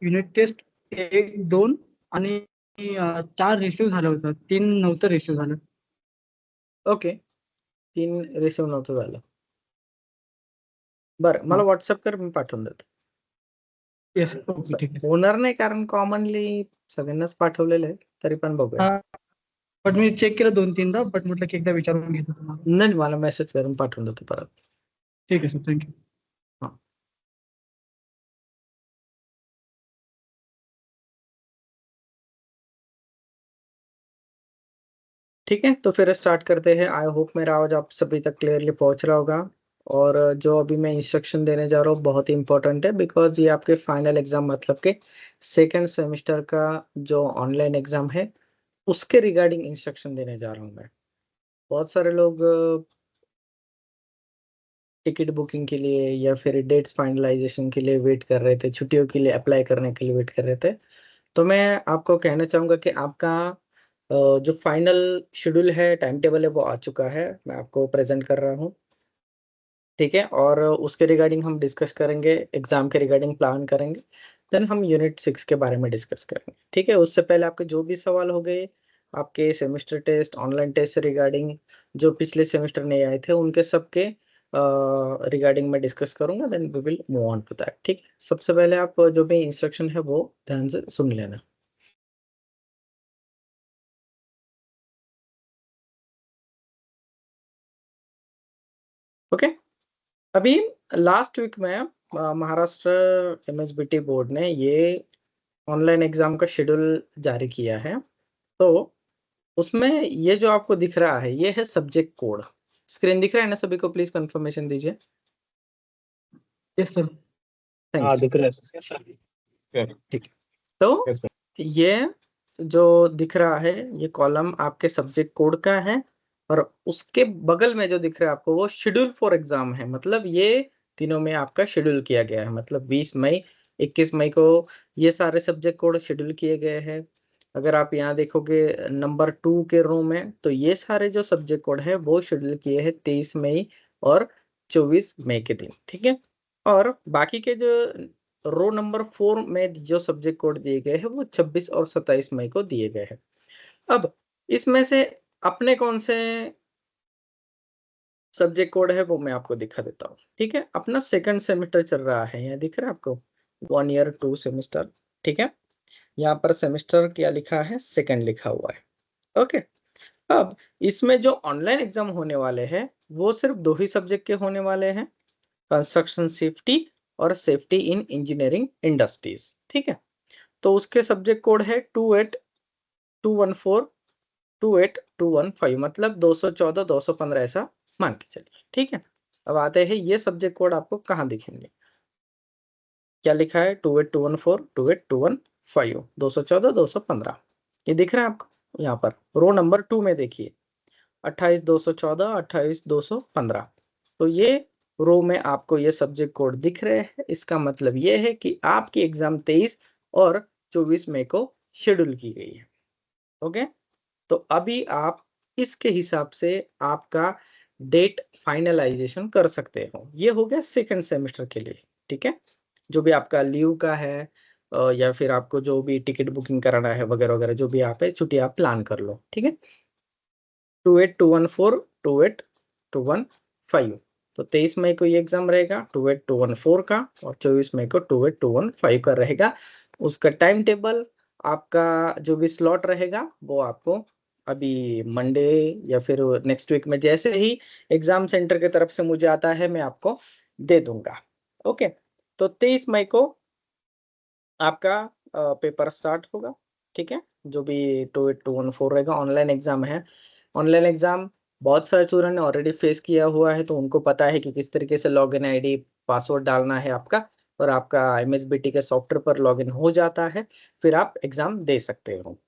Unit test 1, 2 आणि 4 receive झालं होतं, 3 नव्हतं रिसिव्ह झालं. ओके, 3 रिसिव्ह नव्हतं झालं. बरं, मला हा. व्हॉट्सअपवर मी पाठवून देतो. येस, ओके, ठीक आहे. होणार नाही, कारण कॉमनली सगळ्यांनाच पाठवलेलं आहे, तरी पण बघूया. हा, बट मी चेक केलं 2-3दा, बट म्हटलं की एकदा विचारून घेतो तुम्हाला. नाही, मला मेसेज करून पाठवून देतो परत. ठीक आहे सर, थँक्यू. हाँ. ठीक है, तो फिर स्टार्ट करते हैं। आई होप मेरा आवाज आप सभी तक क्लियरली पहुंच रहा होगा। और जो अभी मैं इंस्ट्रक्शन देने जा रहा हूँ बहुत ही इंपॉर्टेंट है, बिकॉज ये आपके फाइनल एग्जाम मतलब के सेकेंड सेमेस्टर का जो ऑनलाइन एग्जाम है उसके रिगार्डिंग इंस्ट्रक्शन देने जा रहा हूँ मैं। बहुत सारे लोग टिकट बुकिंग के लिए या फिर डेट्स फाइनलाइजेशन के लिए वेट कर रहे थे, छुट्टियों के लिए अप्लाई करने के लिए वेट कर रहे थे। तो मैं आपको कहना चाहूँगा कि आपका जो फाइनल शेड्यूल है, टाइम टेबल है, वो आ चुका है। मैं आपको प्रेज़ेंट कर रहा हूँ, ठीक है? और उसके रिगार्डिंग हम डिस्कस करेंगे, एग्ज़ाम के रिगार्डिंग प्लान करेंगे, देन हम यूनिट 6 के बारे में डिस्कस करेंगे, ठीक है? उससे पहले आपके जो भी सवाल हो गए, आपके सेमेस्टर टेस्ट, ऑनलाइन टेस्ट से रिगार्डिंग जो पिछले सेमेस्टर नहीं आए थे, उनके सबके रिगार्डिंग मैं डिस्कस करूँगा, then we will move on to that, ठीक है? सबसे पहले आप जो भी इंस्ट्रक्शन है, वो ध्यान से सुन लेना। ओके? अभी लास्ट वीक में महाराष्ट्र एमएसबीटी बोर्ड ने ये ऑनलाइन एग्जाम का शेड्यूल जारी किया है। तो उसमें ये जो आपको दिख रहा है, ये है सब्जेक्ट कोड। स्क्रीन दिख रहा है ना सभी को? प्लीज कंफर्मेशन दीजिए। Yes sir. थैंक हाँ यू। दिख रहा है सर। ठीक है, तो Yes, sir. ये जो दिख रहा है, ये कॉलम आपके सब्जेक्ट कोड का है और उसके बगल में जो दिख रहा है आपको, वो शेड्यूल फॉर एग्जाम है। मतलब ये तीनों में आपका शेड्यूल किया गया है। मतलब 20 मई, 21 मई को ये सारे सब्जेक्ट कोड शेड्यूल किए गए हैं। अगर आप यहाँ देखोगे नंबर 2 के रो में, तो ये सारे जो सब्जेक्ट कोड है वो शेड्यूल किए हैं 23 मई और 24 मई के दिन, ठीक है? और बाकी के जो रो नंबर 4 में जो सब्जेक्ट कोड दिए गए हैं, वो 26 और 27 मई को दिए गए हैं। अब इसमें से अपने कौन से सब्जेक्ट कोड है, वो मैं आपको दिखा देता हूँ, ठीक है? अपना सेकंड सेमेस्टर चल रहा है, यहाँ दिख रहा है आपको 1 ईयर 2 सेमेस्टर, ठीक है? यहाँ पर सेमेस्टर क्या लिखा है? सेकंड लिखा हुआ है, ओके? अब इसमें जो ऑनलाइन एग्जाम होने वाले हैं, वो सिर्फ 2 ही सब्जेक्ट के होने वाले हैं, कंस्ट्रक्शन सेफ्टी और सेफ्टी इन इंजीनियरिंग इंडस्ट्रीज, ठीक है? तो उसके सब्जेक्ट कोड है 28214 28215, मतलब 214 215 ऐसा मान के चलिए, ठीक है? अब आते हैं ये सब्जेक्ट कोड आपको कहाँ दिखेंगे? क्या लिखा है? 28214 28215 214 215, ये दिख रहा है आपको? यहाँ पर रो नंबर 2 में देखिए 28214 28215, तो ये रो में आपको ये सब्जेक्ट कोड दिख रहे हैं। इसका मतलब ये है कि आपकी एग्जाम 23 और 24 मई को शेड्यूल की गई है, ओके? तो अभी आप इसके हिसाब से आपका डेट फाइनलाइजेशन कर सकते हो। ये हो गया सेकंड सेमेस्टर के लिए, ठीक है? जो भी आपका लीव का है या फिर आपको जो भी टिकट बुकिंग कराना है वगैरह वगैरह, जो भी आप है छुट्टी आप प्लान कर लो, ठीक है? 28214 28215, तो 23 मई को ये एग्जाम रहेगा 28214 का और 24 मई को 28215 का रहेगा। उसका टाइम टेबल, आपका जो भी स्लॉट रहेगा, वो आपको अभी मंडे या फिर नेक्स्ट वीक में जैसे ही एग्जाम सेंटर की तरफ से मुझे आता है, मैं आपको दे दूंगा, ओके? तो 23 मई को आपका पेपर स्टार्ट होगा, ठीक है? जो भी 28214 रहेगा, ऑनलाइन एग्जाम है। ऑनलाइन एग्जाम बहुत सारे स्टूडेंट ने ऑलरेडी फेस किया हुआ है, तो उनको पता है कि किस तरीके से लॉगिन आईडी पासवर्ड डालना है आपका, और आपका एमएसबीटी के सॉफ्टवेयर पर लॉगिन हो जाता है, फिर आप एग्जाम दे सकते हो।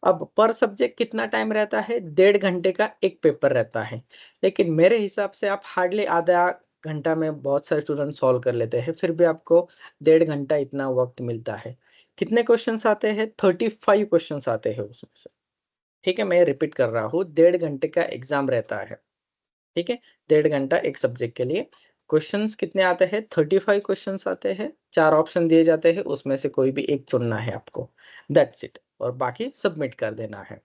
अब पर सब्जेक्ट कितना टाइम रहता है? 1.5 घंटे का एक पेपर रहता है, लेकिन मेरे हिसाब से आप हार्डली आधा घंटा में बहुत सारे स्टूडेंट सॉल्व कर लेते हैं, फिर भी आपको 1.5 घंटा इतना वक्त मिलता है। कितने क्वेश्चंस आते हैं? 35 क्वेश्चंस आते हैं उसमें से, ठीक है? मैं रिपीट कर रहा हूँ, 1.5 घंटे का एग्जाम रहता है, ठीक है? 1.5 घंटा एक सब्जेक्ट के लिए, क्वेश्चंस कितने आते हैं? 35 क्वेश्चंस आते हैं, 4 ऑप्शन दिए जाते हैं, उसमें से कोई भी एक चुनना है आपको, दैट्स इट, और बाकी सबमिट कर देना है,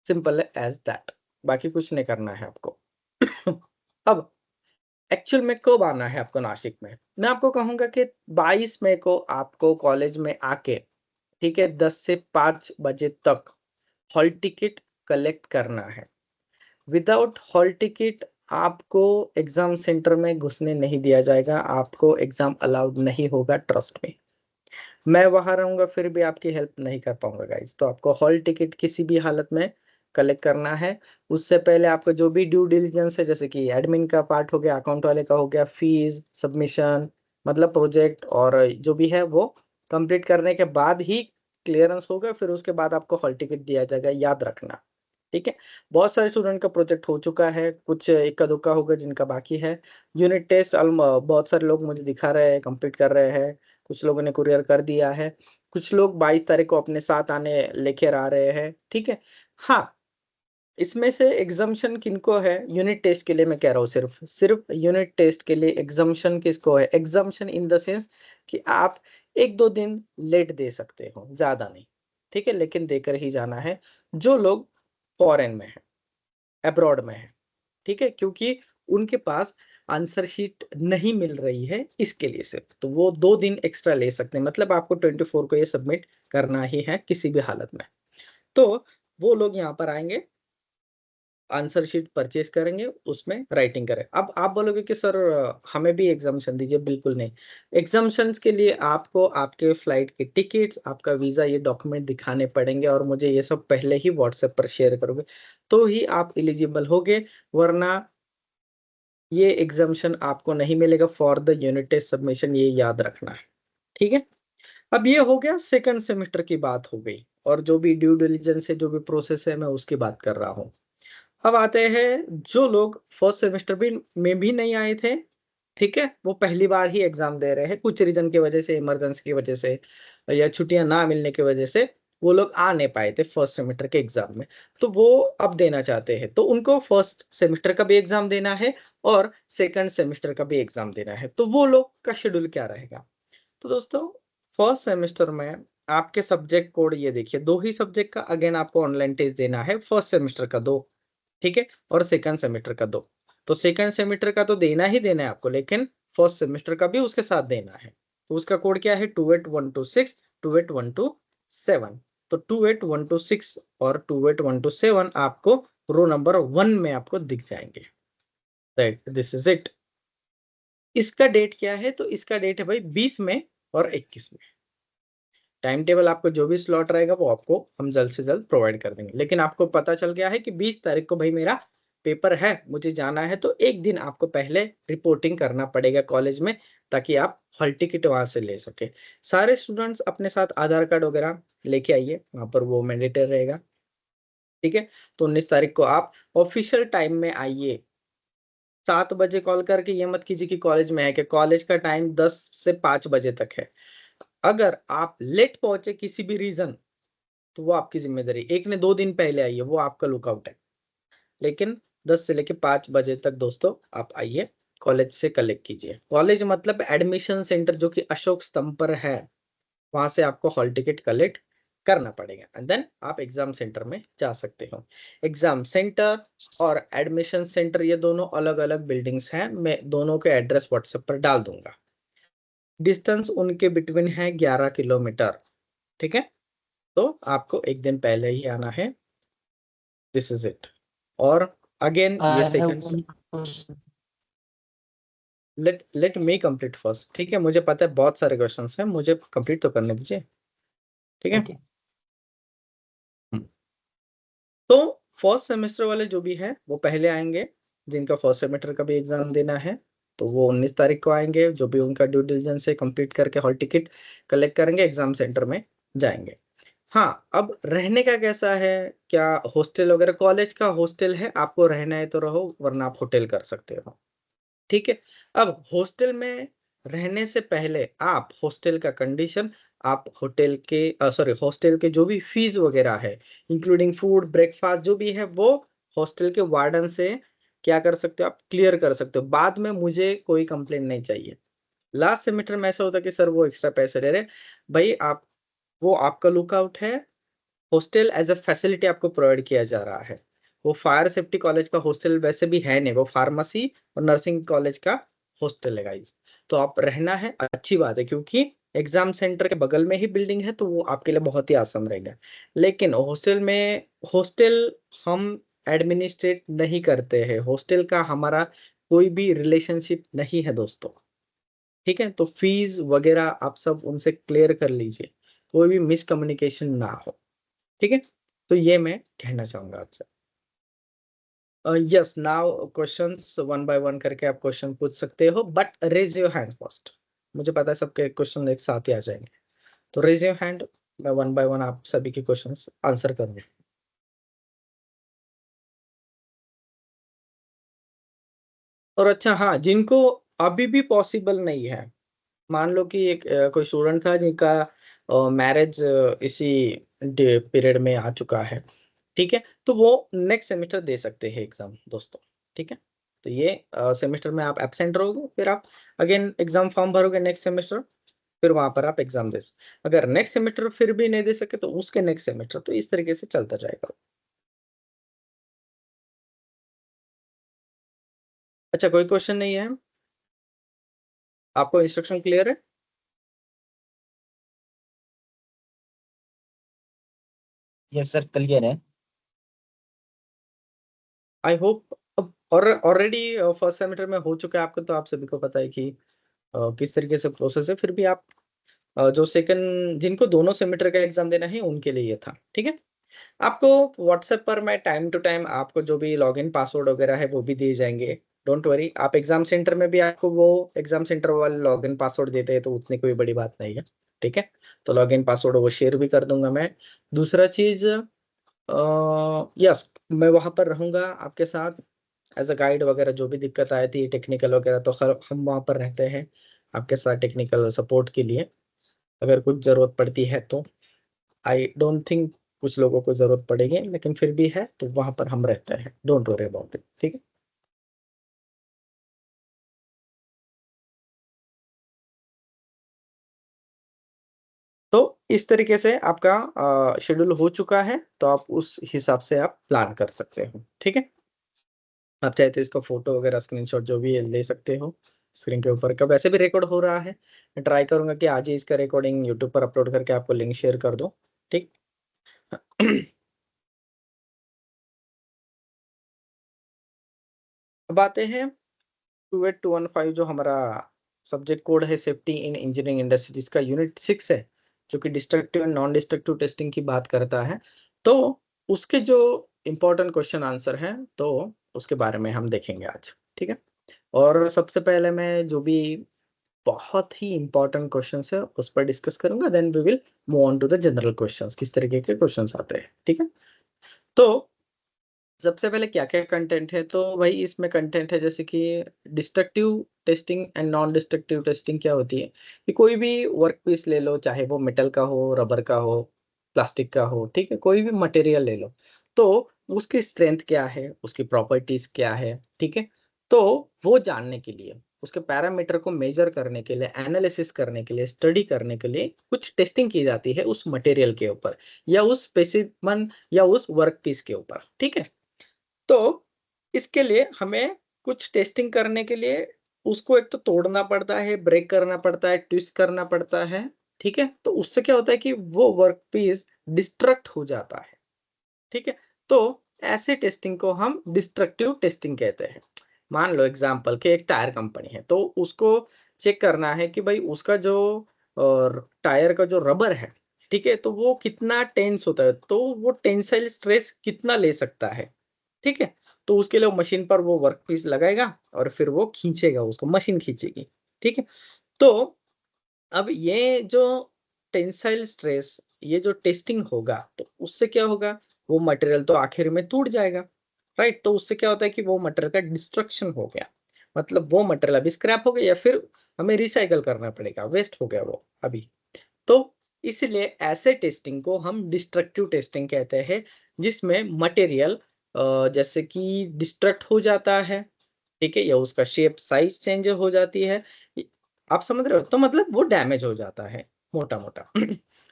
सिंपल एज दैट, बाकी कुछ नहीं करना है आपको। अब एक्चुअल में कब आना है आपको नासिक में? मैं आपको कहूंगा कि 22 मई को आपको कॉलेज में आके, ठीक है, 10 से 5 बजे तक हॉल टिकट कलेक्ट करना है। विदाउट हॉल टिकट आपको एग्जाम सेंटर में घुसने नहीं दिया जाएगा, आपको एग्जाम अलाउड नहीं होगा, ट्रस्ट में। मैं वहां रहूंगा फिर भी आपकी हेल्प नहीं कर पाऊंगा गाइज, तो आपको हॉल टिकट किसी भी हालत में कलेक्ट करना है। उससे पहले आपका जो भी ड्यू डिलिजेंस है, जैसे कि एडमिन का पार्ट हो गया, अकाउंट वाले का हो गया, फीस, सबमिशन, मतलब प्रोजेक्ट और जो भी है वो कंप्लीट करने के बाद ही क्लियरेंस होगा, फिर उसके बाद आपको हॉल टिकट दिया जाएगा, याद रखना, ठीक है। बहुत सारे स्टूडेंट का प्रोजेक्ट हो चुका है, कुछ इक्का दुक्का होगा जिनका बाकी है। यूनिट टेस्ट बहुत सारे लोग मुझे दिखा रहे हैं कंप्लीट कर रहे हैं, कुछ लोगों ने कुरियर कर दिया है, कुछ लोग 22 तारीख को अपने साथ आने लेकर आ रहे हैं, ठीक है। हाँ, इसमें से एग्जाम्शन किनको है? यूनिट टेस्ट के लिए मैं कह रहा हूँ, सिर्फ यूनिट टेस्ट के लिए एग्जाम्शन किसको है? एग्जाम्शन इन द सेंस कि आप 1-2 दिन लेट दे सकते हो, ज्यादा नहीं, ठीक है, लेकिन देकर ही जाना है। जो लोग फॉरेन में है, अब्रॉड में है, ठीक है, क्योंकि उनके पास आंसर शीट नहीं मिल रही है, इसके लिए सिर्फ, तो वो 2 दिन एक्स्ट्रा ले सकते हैं, मतलब आपको 24 को ये सबमिट करना ही है किसी भी हालत में। तो वो लोग यहाँ पर आएंगे, आंसर शीट परचेज करेंगे, उसमें राइटिंग करें। अब आप बोलोगे कि सर हमें भी एग्जामिशन दीजिए, बिल्कुल नहीं। एग्जामिशन के लिए आपको आपके फ्लाइट के टिकट्स, आपका वीजा, ये डॉक्यूमेंट दिखाने पड़ेंगे, और मुझे ये सब पहले ही व्हाट्सएप पर शेयर करोगे तो ही आप एलिजिबल होगे, वरना ये एग्जामिशन आपको नहीं मिलेगा for the unit test submission, ये याद रखना है, ठीक है। अब ये हो गया सेकंड सेमेस्टर की बात हो गई, और जो भी ड्यू डिलिजेंस है, जो भी प्रोसेस है, मैं उसकी बात कर रहा हूँ। अब आते हैं जो लोग फर्स्ट सेमेस्टर भी में भी नहीं आए थे, ठीक है, वो पहली बार ही एग्जाम दे रहे हैं, कुछ रीजन की वजह से, इमरजेंसी की वजह से या छुट्टियां ना मिलने की वजह से वो लोग आ नहीं पाए थे फर्स्ट सेमेस्टर के एग्जाम में, तो वो अब देना चाहते हैं, तो उनको फर्स्ट सेमेस्टर का भी एग्जाम देना है और सेकंड सेमेस्टर का भी एग्जाम देना है। तो वो लोग का शेड्यूल क्या रहेगा? तो दोस्तों, फर्स्ट सेमेस्टर में आपके सब्जेक्ट कोड ये देखिए, 2 ही सब्जेक्ट का अगेन आपको ऑनलाइन टेस्ट देना है, फर्स्ट सेमेस्टर का 2, ठीक है, और सेकंड सेमेस्टर का 2। तो सेकंड सेमेस्टर का तो देना ही देना है आपको, लेकिन फर्स्ट सेमेस्टर का भी उसके साथ देना है। तो उसका कोड क्या है? 28126 28127। तो 28126 और 28127 आपको रो नंबर 1 में आपको दिख जाएंगे, राइट, दिस इज इट। इसका डेट क्या है? तो इसका डेट है भाई 20 में और 21 में। टाइम टेबल आपको जो भी स्लॉट रहेगा वो आपको हम जल्द से जल्द प्रोवाइड कर देंगे, लेकिन आपको पता चल गया है कि 20 तारीख को भाई मेरा पेपर है, मुझे जाना है, तो एक दिन आपको पहले रिपोर्टिंग करना पड़ेगा कॉलेज में, ताकि आप हॉल टिकट वहां से ले सके। सारे स्टूडेंट्स अपने साथ आधार कार्ड वगैरह लेके आइए, वहां पर वो मैंडेटरी रहेगा, ठीक है। तो 19 तारीख को आप ऑफिशियल टाइम में आइए। 7 बजे कॉल करके ये मत कीजिए कि कॉलेज में है, कि कॉलेज का टाइम 10 से 5 बजे तक है। अगर आप लेट पहुंचे किसी भी रीजन, तो वो आपकी जिम्मेदारी, एक ने 2 दिन पहले आइए, वो आपका लुकआउट है, लेकिन 10 से लेके 5 बजे तक दोस्तों आप आइए, कॉलेज से कलेक्ट कीजिए। कॉलेज मतलब एडमिशन सेंटर, जो कि अशोक स्तंभ पर है, वहां से आपको हॉल टिकट कलेक्ट करना पड़ेगा, एंड देन आप एग्जाम सेंटर में जा सकते हो। एग्जाम सेंटर और एडमिशन सेंटर ये दोनों अलग अलग बिल्डिंग्स हैं, मैं दोनों के एड्रेस व्हाट्सएप पर डाल दूंगा। डिस्टेंस उनके बिटवीन है 11 किलोमीटर, ठीक है। तो आपको एक दिन पहले ही आना है, दिस इज इट। और अगेन ये second, let me complete first, ठीक है, मुझे पता है बहुत सारे क्वेश्चंस हैं, मुझे कंप्लीट तो करने दीजिए, ठीक है। तो फर्स्ट सेमेस्टर वाले जो भी है वो पहले आएंगे, जिनका फर्स्ट सेमेस्टर का भी एग्जाम देना है, तो वो 19 तारीख को आएंगे, जो भी उनका ड्यू डिलिजेंस से कंप्लीट करके हॉल टिकट कलेक्ट करेंगे, एग्जाम सेंटर में जाएंगे। हाँ, अब रहने का कैसा है? क्या हॉस्टल वगैरह? कॉलेज का हॉस्टल है, आपको रहना है तो रहो, वरना आप होटल कर सकते हो, ठीक है। अब हॉस्टल में रहने से पहले आप हॉस्टल का कंडीशन, आप होटल के हॉस्टल के जो भी फीस वगैरह है, इंक्लूडिंग फूड, ब्रेकफास्ट, जो भी है, वो हॉस्टल के वार्डन से क्या कर सकते हो, आप क्लियर कर सकते हो, बाद में मुझे कोई कंप्लेंट नहीं चाहिए। लास्ट सेमेस्टर में ऐसा होता कि सर वो एक्स्ट्रा पैसे ले रहे, भाई आप, वो आपका लुकआउट है, हॉस्टल एज अ फैसिलिटी आपको प्रोवाइड किया जा रहा है। वो फायर सेफ्टी कॉलेज का हॉस्टल वैसे भी है नहीं, वो फार्मेसी और नर्सिंग कॉलेज का हॉस्टल है गाइस। तो आप रहना है, अच्छी बात है, क्योंकि एग्जाम सेंटर के बगल में ही बिल्डिंग है, तो वो आपके लिए बहुत ही आसान रहेगा। लेकिन हॉस्टल हम एडमिनिस्ट्रेट नहीं करते हैं, हॉस्टल का हमारा कोई भी रिलेशनशिप नहीं है दोस्तों, ठीक है। तो फीस वगैरह आप सब उनसे क्लियर कर लीजिए, कोई भी मिसकम्युनिकेशन ना हो, ठीक है। तो ये मैं कहना चाहूंगा आपसे। Yes, now questions one by one करके आप क्वेश्चन पूछ सकते हो, but raise your hand first. मुझे पता है सबके क्वेश्चन एक साथ ही आ जाएंगे, तो रेज योर हैंड, मैं वन बाय वन आप सभी के क्वेश्चंस आंसर करूंगा। और अच्छा हाँ, जिनको अभी भी पॉसिबल नहीं है, मान लो कि एक कोई स्टूडेंट था जिनका मैरिज इसी पीरियड में आ चुका है, ठीक है, तो वो नेक्स्ट सेमेस्टर दे सकते हैं एग्जाम दोस्तों, ठीक है। तो ये सेमेस्टर में आप एब्सेंट रहोगे, फिर आप अगेन एग्जाम फॉर्म भरोगे नेक्स्ट सेमेस्टर, फिर वहां पर आप एग्जाम दे अगर नेक्स्ट सेमेस्टर फिर भी नहीं दे सके तो उसके नेक्स्ट सेमेस्टर, तो इस तरीके से चलता जाएगा। अच्छा, कोई क्वेश्चन नहीं है, आपको इंस्ट्रक्शन क्लियर है? यस सर, क्लियर है। आई होप, और ऑलरेडी फर्स्ट सेमेस्टर में हो चुका है आपको, तो आप सभी को पता है कि किस तरीके से प्रोसेस है। फिर भी आप जो सेकंड, जिनको दोनों सेमेस्टर का एग्जाम देना है उनके लिए ये था, ठीक है। आपको व्हाट्सएप पर मैं टाइम टू टाइम आपको जो भी लॉगिन पासवर्ड वगैरह है वो भी दिए जाएंगे, डोंट वरी। आप एग्जाम सेंटर में भी आपको वो एग्जाम सेंटर वाले लॉगिन पासवर्ड देते हैं, तो उतनी कोई बड़ी बात नहीं है, ठीक है। तो लॉगिन पासवर्ड वो शेयर भी कर दूंगा मैं। दूसरा चीज, यस, मैं वहां पर रहूंगा आपके साथ एज अ गाइड वगैरह, जो भी दिक्कत आई थी टेक्निकल वगैरह, तो हम वहाँ पर रहते हैं आपके साथ टेक्निकल सपोर्ट के लिए, अगर कुछ ज़रूरत पड़ती है तो। आई डोंट थिंक कुछ लोगों को ज़रूरत पड़ेगी, लेकिन फिर भी है तो वहाँ पर हम रहते हैं, डोंट वरी अबाउट इट, ठीक है। तो इस तरीके से आपका शेड्यूल हो चुका है, तो आप उस हिसाब से आप प्लान कर सकते हो, ठीक है। आप चाहे तो इसका फोटो वगैरह स्क्रीनशॉट जो भी है ले सकते हो, स्क्रीन के ऊपर का वैसे भी रिकॉर्ड हो रहा है। मैं ट्राई करूंगा कि आज ही इसका रिकॉर्डिंग यूट्यूब पर अपलोड करके आपको लिंक शेयर कर दूं, ठीक। अब आते हैं 28215, जो हमारा सब्जेक्ट कोड है सेफ्टी इन इंजीनियरिंग इंडस्ट्री, जिसका यूनिट 6 है, जो कि destructive and non destructive testing की बात करता है। तो उसके जो इंपॉर्टेंट क्वेश्चन आंसर हैं, तो उसके बारे में हम देखेंगे आज, ठीक है। और सबसे पहले मैं जो भी बहुत ही इंपॉर्टेंट क्वेश्चंस है उस पर डिस्कस करूंगा, then we will move on to the general questions, किस तरीके के क्वेश्चंस आते हैं, ठीक है। तो सबसे पहले क्या क्या कंटेंट है, तो भाई इसमें कंटेंट है जैसे कि destructive testing and non destructive testing क्या होती है, कि कोई भी वर्क पीस ले लो, चाहे वो मेटल का हो, रबर का हो, प्लास्टिक का हो, ठीक है, कोई भी मटेरियल ले लो, तो उसकी स्ट्रेंथ क्या है, उसकी प्रॉपर्टीज क्या है, ठीक है। तो वो जानने के लिए, उसके पैरामीटर को मेजर करने के लिए, एनालिसिस करने के लिए, स्टडी करने के लिए कुछ टेस्टिंग की जाती है उस मटेरियल के ऊपर, या उस स्पेसिमन, या उस वर्क पीस के ऊपर, ठीक है। तो इसके लिए हमें कुछ टेस्टिंग करने के लिए उसको एक तो तोड़ना पड़ता है, ब्रेक करना पड़ता है, ट्विस्ट करना पड़ता है, ठीक है। तो उससे क्या होता है कि वो वर्क पीस डिस्ट्रक्ट हो जाता है, ठीक है। तो ऐसे टेस्टिंग को हम डिस्ट्रक्टिव टेस्टिंग कहते हैं। मान लो एग्जांपल कि एक टायर कंपनी है, तो उसको चेक करना है कि भाई उसका जो टायर का जो रबर है, ठीक है, तो वो कितना टेंस होता है, तो वो टेंसाइल स्ट्रेस कितना ले सकता है, ठीक है। तो उसके लिए मशीन पर वो वर्क पीस लगाएगा और फिर वो खींचेगा, उसको मशीन खींचेगी, ठीक है। तो अब ये जो टेंसाइल स्ट्रेस, ये जो टेस्टिंग होगा, तो उससे क्या होगा, वो मटेरियल तो आखिर में टूट जाएगा, राइट। तो उससे क्या होता है कि वो मटेरियल का डिस्ट्रक्शन हो गया, मतलब वो मटेरियल अभी स्क्रैप हो गया, या फिर हमें रिसाइकल करना पड़ेगा, वेस्ट हो गया वो अभी। तो इसलिए ऐसे टेस्टिंग को हम डिस्ट्रक्टिव टेस्टिंग कहते हैं, जिसमें मटेरियल जैसे कि डिस्ट्रक्ट हो जाता है, ठीक है, या उसका शेप साइज चेंज हो जाती है, आप समझ रहे हो, तो मतलब वो डैमेज हो जाता है मोटा मोटा।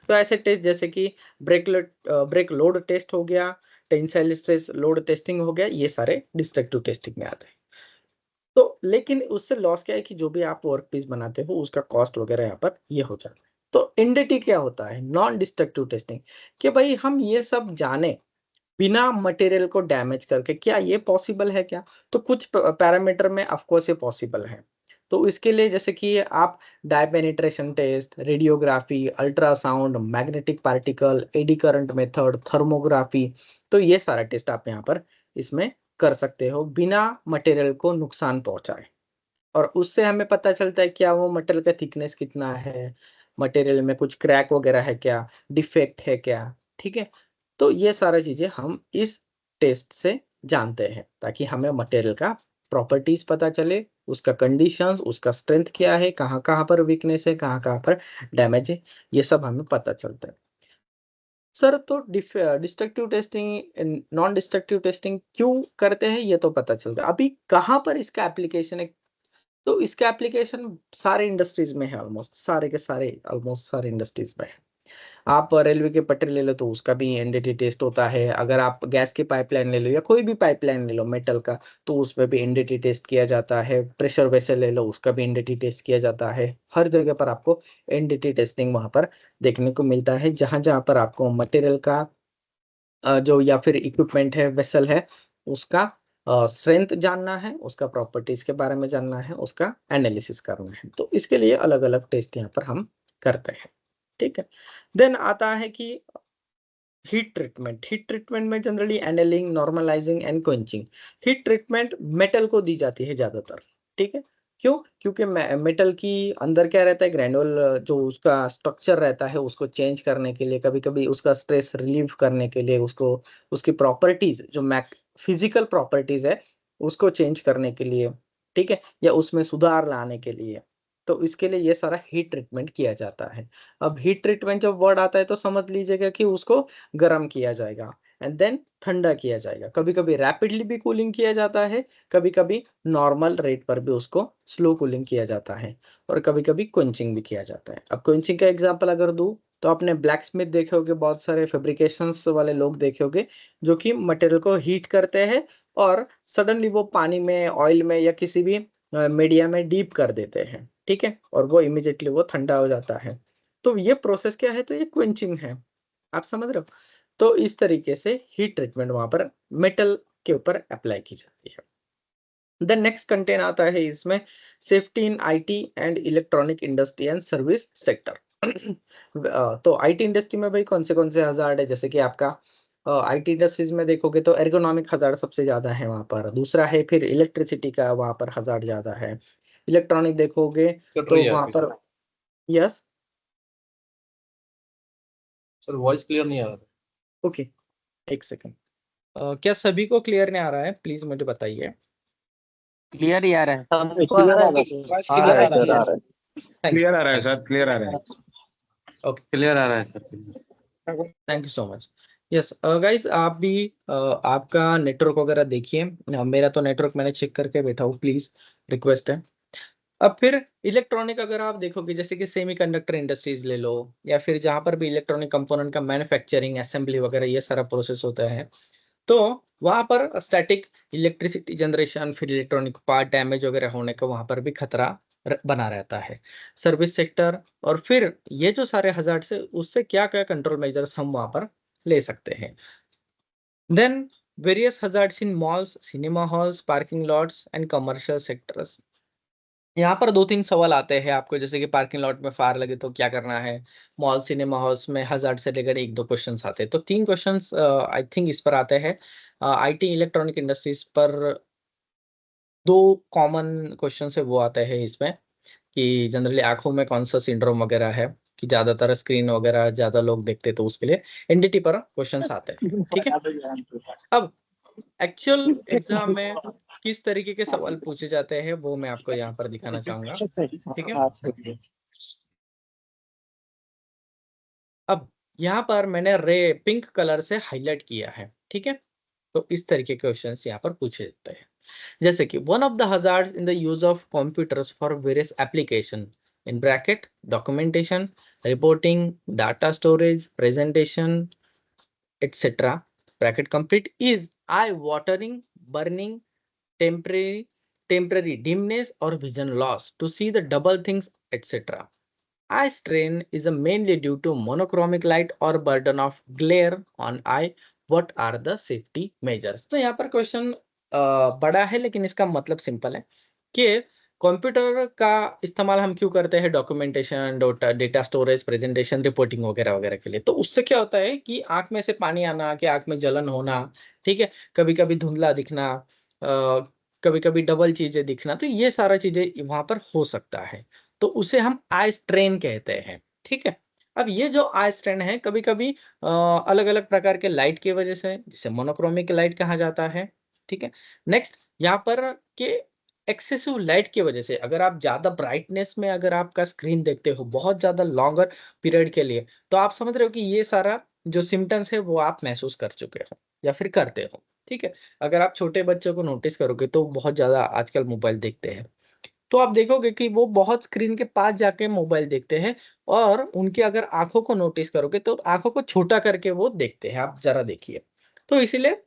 तो ऐसे टेस्ट जैसे कि ब्रेक लोड टेस्ट हो गया, टेंसाइल स्ट्रेस लोड टेस्टिंग हो गया, ये सारे डिस्ट्रक्टिव टेस्टिंग में आते हैं। तो लेकिन उससे लॉस क्या है कि जो भी आप वर्क पीस बनाते हो उसका कॉस्ट वगैरह यहाँ पर ये हो जाता है। तो एनडीटी क्या होता है, नॉन डिस्ट्रक्टिव टेस्टिंग, कि भाई हम ये सब जाने बिना मटेरियल को डैमेज करके, क्या ये पॉसिबल है क्या? तो कुछ पैरामीटर में ऑफ कोर्स ये पॉसिबल है। तो इसके लिए जैसे कि आप dye penetration test, radiography, ultrasound, magnetic particle, eddy current method, thermography, तो ये सारा टेस्ट आप यहाँ पर इसमें कर सकते हो बिना मटेरियल को नुकसान पहुंचाए। और उससे हमें पता चलता है क्या वो मटेरियल का थिकनेस कितना है, मटेरियल में कुछ क्रैक वगैरह है क्या, डिफेक्ट है क्या, ठीक है। तो ये सारी चीजें हम इस टेस्ट से जानते हैं ताकि हमें मटेरियल का प्रॉपर्टीज पता चले, उसका कंडीशंस, उसका स्ट्रेंथ क्या है, कहाँ कहाँ पर वीकनेस है, कहाँ कहाँ पर डैमेज है, ये सब हमें पता चलता है। सर तो destructive testing, non destructive testing क्यों करते हैं ये तो पता चलता है, अभी कहाँ पर इसका एप्लीकेशन है? तो इसका एप्लीकेशन सारे इंडस्ट्रीज में है, ऑलमोस्ट सारे के सारे, ऑलमोस्ट सारे इंडस्ट्रीज में है। आप रेलवे के पटरी ले लो तो उसका भी एनडीटी टेस्ट होता है, अगर आप गैस की पाइपलाइन ले लो या कोई भी पाइपलाइन ले लो मेटल का, तो उसमें भी एनडीटी टेस्ट किया जाता है। प्रेशर वेसल ले लो, उसका भी एनडीटी टेस्ट किया जाता है। हर जगह पर आपको एनडीटी टेस्टिंग वहां पर देखने को मिलता है, जहां जहां पर आपको मटेरियल का जो या फिर इक्विपमेंट है, वेसल है, उसका स्ट्रेंथ जानना है, उसका प्रॉपर्टीज के बारे में जानना है, उसका एनालिसिस करना है, तो इसके लिए अलग अलग टेस्ट यहाँ पर हम करते हैं, ठीक है। देन आता है कि हीट ट्रीटमेंट। हीट ट्रीटमेंट में generally annealing, normalising and quenching. Heat treatment metal को दी जाती है ज्यादातर, ठीक है। क्यों? क्योंकि मेटल की अंदर क्या रहता है, ग्रैनुअल जो उसका स्ट्रक्चर रहता है उसको चेंज करने के लिए, कभी कभी उसका स्ट्रेस रिलीव करने के लिए, उसको उसकी प्रॉपर्टीज जो मैक फिजिकल प्रॉपर्टीज है उसको चेंज करने के लिए, ठीक है, या उसमें सुधार लाने के लिए, तो इसके लिए ये सारा हीट ट्रीटमेंट किया जाता है। अब हीट ट्रीटमेंट जब वर्ड आता है तो समझ लीजिएगा कि उसको गर्म किया जाएगा एंड देन ठंडा किया जाएगा, कभी कभी रैपिडली भी कूलिंग किया जाता है, कभी कभी नॉर्मल रेट पर भी उसको स्लो कूलिंग किया जाता है, और कभी कभी क्वेंचिंग भी किया जाता है। अब क्वेंचिंग का एग्जांपल अगर दूं तो आपने ब्लैक स्मिथ देखे होंगे, बहुत सारे फैब्रिकेशंस वाले लोग देखे होंगे जो कि मटेरियल को हीट करते हैं और सडनली वो पानी में, ऑयल में या किसी भी मीडिया में डीप कर देते हैं, ठीक है, और वो इमिजिएटली वो ठंडा हो जाता है। तो ये प्रोसेस क्या है, तो ये क्वेंचिंग है, आप समझ रहे हो। तो इस तरीके से हीट ट्रीटमेंट वहां पर मेटल के ऊपर अप्लाई की जाती है। देन नेक्स्ट कंटेंट आता है इसमें safety in IT and electronic industry and service sector. तो आईटी इंडस्ट्री में भाई कौन से हजार्ड है, जैसे कि आपका आईटी इंडस्ट्रीज में देखोगे तो एर्गोनॉमिक हजार्ड सबसे ज्यादा है वहां पर, दूसरा है फिर इलेक्ट्रिसिटी का वहां पर हजार्ड ज्यादा है। इलेक्ट्रॉनिक देखोगे कट तो रही है वहां आपकी पर, यस, सर, वॉइस क्लियर नहीं आ रहा सर। ओके, एक सेकंड। क्या सभी को क्लियर नहीं आ रहा है, प्लीज मुझे बताइए। क्लियर ही आ रहा है। हमको आ रहा है, वॉइस आ क्लियर रहा है आ रहा सर, आ है। रहा है। थैंक क्लियर आ रहा है सर, क्लियर आ रहा है। ओके, क्लियर आ रहा है sir. Thank you so much. Yes guys, आप भी आपका नेटवर्क वगैरह देखिए, मेरा तो नेटवर्क मैंने चेक करके बैठा हूँ, प्लीज रिक्वेस्ट है। अब फिर इलेक्ट्रॉनिक अगर आप देखोगे, जैसे कि सेमीकंडक्टर इंडस्ट्रीज ले लो, या फिर जहां पर भी इलेक्ट्रॉनिक कंपोनेंट का मैन्युफैक्चरिंग, असेंबली वगैरह ये सारा प्रोसेस होता है, तो वहां पर स्टैटिक इलेक्ट्रिसिटी जनरेशन, फिर इलेक्ट्रॉनिक पार्ट डैमेज वगैरह होने का वहां पर भी खतरा बना रहता है। सर्विस सेक्टर, और फिर ये जो सारे हजार्ड से उससे क्या क्या कंट्रोल मेजर्स हम वहां पर ले सकते हैं। Then various hazards in malls, cinema halls, parking lots and commercial sectors. यहाँ पर दो तीन सवाल आते हैं आपको, जैसे कि पार्किंग लॉट में फायर लगे तो क्या करना है, मॉल सिनेमा हॉल्स में हजार्ड से लेकर एक दो क्वेश्चंस आते हैं, तो तीन क्वेश्चंस आई थिंक इस पर आते हैं। आईटी इलेक्ट्रॉनिक इंडस्ट्रीज पर दो कॉमन क्वेश्चन है वो आते हैं इसमें, कि जनरली आंखों में कौन सा सिंड्रोम वगैरह है, कि ज्यादातर स्क्रीन वगैरह ज्यादा लोग देखते तो उसके लिए एनडीटी पर क्वेश्चंस आते हैं, ठीक है। अब एक्चुअल एग्जाम में किस तरीके के सवाल पूछे जाते हैं वो मैं आपको यहाँ पर दिखाना चाहूंगा, ठीक है। अब यहाँ पर मैंने रे पिंक कलर से हाईलाइट किया है, ठीक है। तो इस तरीके के क्वेश्चंस यहाँ पर पूछे जाते हैं। जैसे कि one of the hazards in the use of computers for various application in bracket documentation, reporting, data storage, presentation, etc. bracket complete is eye watering, burning, temporary temporary dimness or vision loss to see the double things, etc. Eye strain is mainly due to monochromic light or burden of glare on eye. What are the safety measures? तो यहाँ पर question बड़ा है लेकिन इसका मतलब simple है कि कंप्यूटर का इस्तेमाल हम क्यों करते हैं documentation, data storage, presentation, reporting वगैरह वगैरह के लिए। तो उससे क्या होता है कि आंख में से पानी आना, कि आंख में जलन होना, ठीक है, कभी कभी धुंधला दिखना, कभी कभी डबल चीजें दिखना, तो ये सारा चीजें वहां पर हो सकता है, तो उसे हम आई स्ट्रेन कहते हैं। ठीक है, अब ये जो आई स्ट्रेन है कभी कभी अलग अलग प्रकार के लाइट की वजह से, जिसे मोनोक्रोमिक लाइट कहा जाता है। ठीक है, नेक्स्ट यहाँ पर के एक्सेसिव लाइट की वजह से, अगर आप ज्यादा ब्राइटनेस में अगर आपका स्क्रीन देखते हो बहुत ज्यादा लॉन्गर पीरियड के लिए, तो आप समझ रहे हो कि ये सारा जो सिम्टम्स है वो आप महसूस कर चुके हो या फिर करते हो। ठीक है, अगर आप छोटे बच्चों को नोटिस करोगे तो बहुत ज्यादा आजकल मोबाइल देखते हैं, तो आप देखोगे कि वो बहुत स्क्रीन के पास जाके मोबाइल देखते हैं, और उनके अगर आंखों को नोटिस करोगे तो आंखों को छोटा करके वो देखते हैं, आप जरा देखिए। तो इसीलिए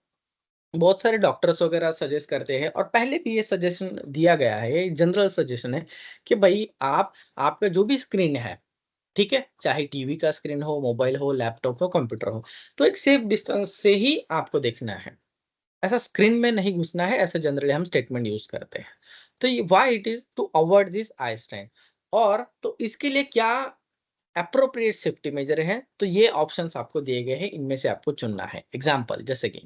बहुत सारे डॉक्टर्स वगैरह सजेस्ट करते हैं, और पहले भी ये सजेशन दिया गया है, जनरल सजेशन है कि भाई आप आपका जो भी स्क्रीन है, ठीक है, चाहे टीवी का स्क्रीन हो, मोबाइल हो, लैपटॉप हो, कंप्यूटर हो, तो एक सेफ डिस्टेंस से ही आपको देखना है, ऐसा स्क्रीन में नहीं घुसना है, ऐसा जनरली हम स्टेटमेंट यूज करते हैं। तो ये why it is to avoid this eye strain, और तो इसके लिए क्या अप्रोप्रिएट सेफ्टी मेजर है, तो ये ऑप्शंस आपको दिए गए हैं, इनमें से आपको चुनना है। एग्जांपल जैसे कि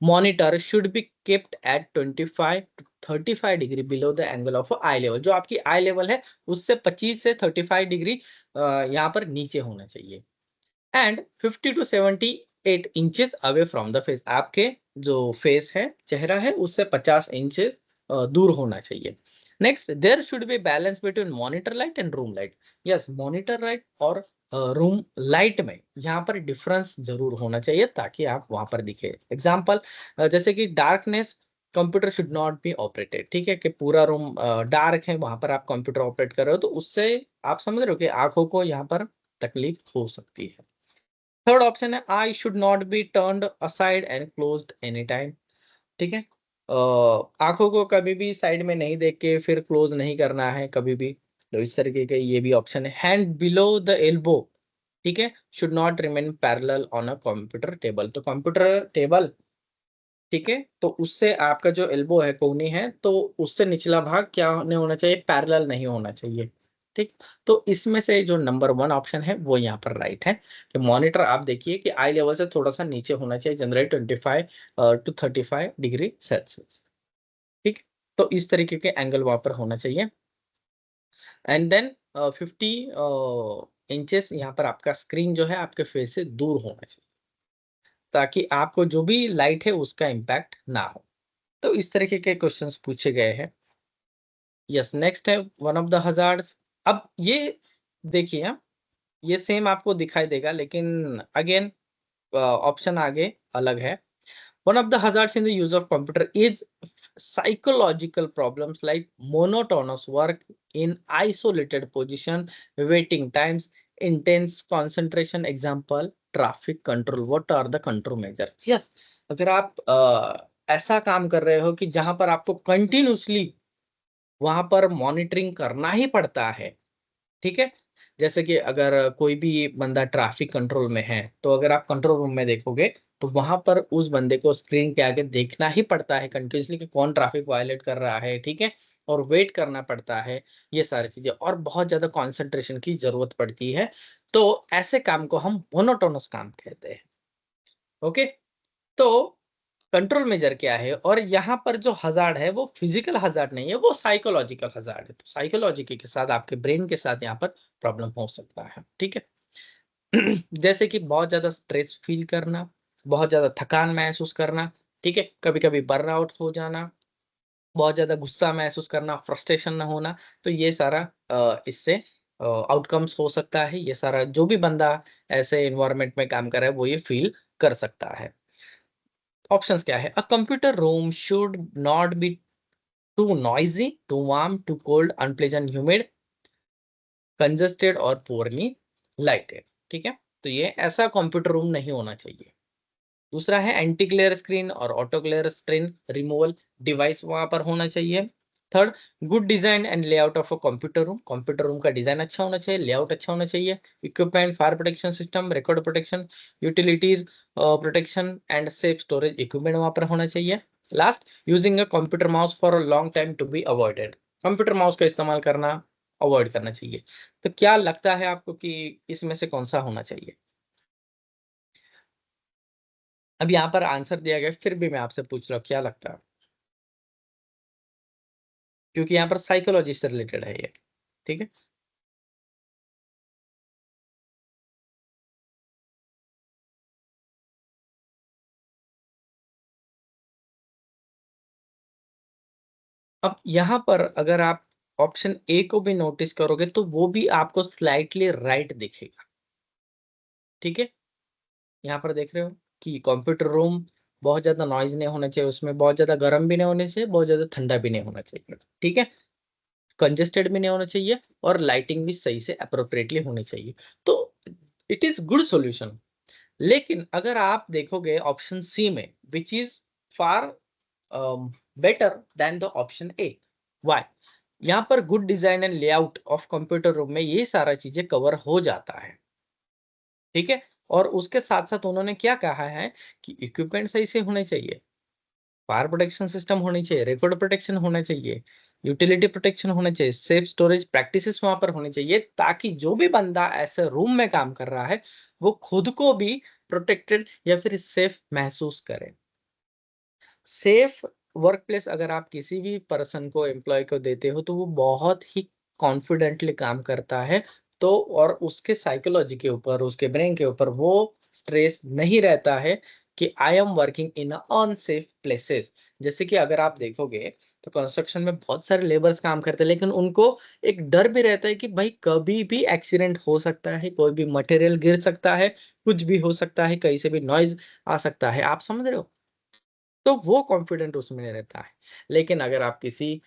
monitor should be kept at 25 to 35 degree below the angle of I level, जो आपकी आई लेवल है उससे 25 से 35 डिग्री यहाँ पर नीचे होना चाहिए, and 50 to 78 inches away from the face, आपके जो फेस है, चेहरा है, उससे 50 इंचेस दूर होना चाहिए। Next, there should be balance between monitor light and room light. Yes, monitor light और रूम लाइट में यहाँ पर डिफरेंस जरूर होना चाहिए ताकि आप वहां पर दिखे। एग्जाम्पल जैसे कि darkness, computer should not be operated, ठीक है, कि पूरा रूम डार्क है, वहां पर आप कंप्यूटर ऑपरेट कर रहे हो, तो उससे आप समझ रहे हो कि आंखों को यहाँ पर तकलीफ हो सकती है। थर्ड ऑप्शन है I should not B turned aside and closed any time. ठीक है, आंखों को कभी भी साइड में नहीं देख के फिर क्लोज नहीं करना है कभी भी, तो इस तरीके के ये भी ऑप्शन है। हैंड बिलो द एल्बो, ठीक है, should not remain parallel on a computer table, तो कंप्यूटर टेबल, ठीक है, तो उससे आपका जो एल्बो है, कोहनी है, तो उससे निचला भाग क्या नहीं होना चाहिए, पैरेलल नहीं होना चाहिए। ठीक, तो इसमें से जो नंबर 1 ऑप्शन है वो यहाँ पर राइट है, कि मॉनिटर आप देखिए कि आई लेवल से थोड़ा सा नीचे होना चाहिए, जनरली 25 to 35 डिग्री सेल्सियस। ठीक, तो इस तरीके के एंगल वहां पर होना चाहिए, एंड देन 50 इंचेस यहाँ पर आपका स्क्रीन जो है आपके फेस से दूर होना चाहिए, ताकि आपको जो भी लाइट है उसका इम्पैक्ट ना हो। तो इस तरीके के क्वेश्चंस पूछे गए हैं। यस, नेक्स्ट है वन ऑफ द हजार्ड्स। अब ये देखिए, ये सेम आपको दिखाई देगा, लेकिन अगेन ऑप्शन आगे अलग है। One of the hazards in the use of computer is psychological problems like monotonous work in isolated position, waiting times, intense concentration. Example, traffic control. What are the control measures? Yes, अगर आप ऐसा काम कर रहे हो कि जहां पर आपको कंटिन्यूसली वहां पर मॉनिटरिंग करना ही पड़ता है, ठीक है, जैसे कि अगर कोई भी बंदा ट्रैफिक कंट्रोल में है, तो अगर आप कंट्रोल रूम में देखोगे तो वहां पर उस बंदे को स्क्रीन के आगे देखना ही पड़ता है कंटिन्यूसली कि कौन ट्रैफिक वायलेट कर रहा है, ठीक है, और वेट करना पड़ता है, ये सारी चीजें, और बहुत ज्यादा कंसंट्रेशन की जरूरत पड़ती है। तो ऐसे काम को हम मोनोटोनस काम कहते हैं। ओके, तो कंट्रोल मेजर क्या है, और यहाँ पर जो हजार्ड है वो फिजिकल हजार्ड नहीं है, वो साइकोलॉजिकल हजार्ड है, तो साइकोलॉजी के साथ आपके ब्रेन के साथ यहाँ पर प्रॉब्लम हो सकता है। ठीक है, जैसे कि बहुत ज्यादा स्ट्रेस फील करना, बहुत ज्यादा थकान महसूस करना, ठीक है, कभी कभी बर्नआउट हो जाना, बहुत ज्यादा गुस्सा महसूस करना, फ्रस्ट्रेशन ना होना, तो ये सारा इससे आउटकम्स हो सकता है। ये सारा जो भी बंदा ऐसे इन्वायरमेंट में काम कर रहा है वो ये फील कर सकता है। ऑप्शंस क्या है? A computer room should not be too noisy, too warm, too cold, unpleasant, humid, congested और पुअरली लाइटेड। ठीक है, तो ये ऐसा कंप्यूटर रूम नहीं होना चाहिए। दूसरा है एंटी ग्लेयर स्क्रीन और auto glare screen removal device वहां पर होना चाहिए। Third, good design and layout of a computer room का डिजाइन अच्छा होना चाहिए, लेआउट अच्छा होना चाहिए। Equipment, fire protection system, record protection, utilities protection and safe storage equipment वहां पर होना चाहिए। Last, using a computer mouse for a long time to be avoided, computer mouse का इस्तेमाल करना अवॉइड करना चाहिए। तो क्या लगता है आपको कि इसमें से कौन सा होना चाहिए? अब यहाँ पर आंसर दिया गया, फिर भी मैं आपसे पूछ रहा हूँ क्या लगता है, क्योंकि यहाँ पर साइकोलॉजी से रिलेटेड है ये। ठीक है, अब यहाँ पर अगर आप ऑप्शन ए को भी नोटिस करोगे तो वो भी आपको स्लाइटली राइट दिखेगा। ठीक है, यहाँ पर देख रहे हो कि कंप्यूटर रूम बहुत ज्यादा नॉइज नहीं होना चाहिए, उसमें बहुत ज्यादा गर्म भी नहीं होना चाहिए, बहुत ज्यादा ठंडा भी नहीं होना चाहिए। ठीक है, कंजेस्टेड भी नहीं होना चाहिए और लाइटिंग भी सही से अप्रोप्रिएटली होनी चाहिए। तो इट इज गुड सॉल्यूशन। लेकिन अगर आप देखोगे ऑप्शन सी में, which is far better than the option A, why? यहाँ पर good design and layout of computer room में ये सारा चीजें कवर हो जाता है। ठीक है, और उसके साथ साथ उन्होंने क्या कहा है कि इक्विपमेंट सही से होने चाहिए, फायर प्रोटेक्शन सिस्टम होनी चाहिए, रिकॉर्ड प्रोटेक्शन होना चाहिए, यूटिलिटी प्रोटेक्शन होना चाहिए, सेफ स्टोरेज प्रैक्टिसेस वहां पर होनी चाहिए, ताकि जो भी बंदा ऐसे रूम में काम कर रहा है वो खुद को भी प्रोटेक्टेड या फिर सेफ महसूस करे। सेफ वर्क प्लेस अगर आप किसी भी पर्सन को, एम्प्लॉय को देते हो तो वो बहुत ही कॉन्फिडेंटली काम करता है। तो और उसके साइकोलॉजी के ऊपर, उसके ब्रेन के ऊपर वो स्ट्रेस नहीं रहता है कि I am working in unsafe places. जैसे कि अगर आप देखोगे तो कंस्ट्रक्शन में बहुत सारे लेबर्स काम करते हैं, लेकिन उनको एक डर भी रहता है कि भाई कभी भी एक्सीडेंट हो सकता है, कोई भी मटेरियल गिर सकता है, कुछ भी हो सकता है, कहीं से भी नॉइज आ सकता है। आप समझ रहे हो? तो वो कॉन्फिडेंट उसमें नहीं रहता है। लेकिन अगर आप किसी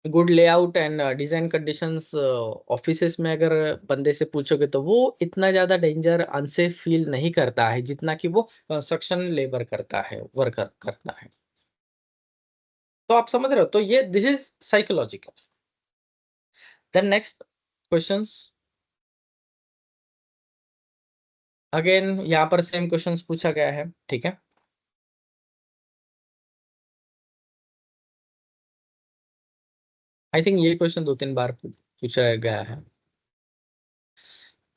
good layout and design conditions offices में अगर बंदे से पूछोगे तो वो इतना ज्यादा डेंजर, अनसेफ फील नहीं करता है जितना कि वो कंस्ट्रक्शन लेबर करता है, वर्कर करता है। तो आप समझ रहे हो? तो ये this is psychological. Then next questions, again यहाँ पर सेम क्वेश्चंस पूछा गया है। ठीक है, आई थिंक ये क्वेश्चन 2-3 बार पूछा गया है।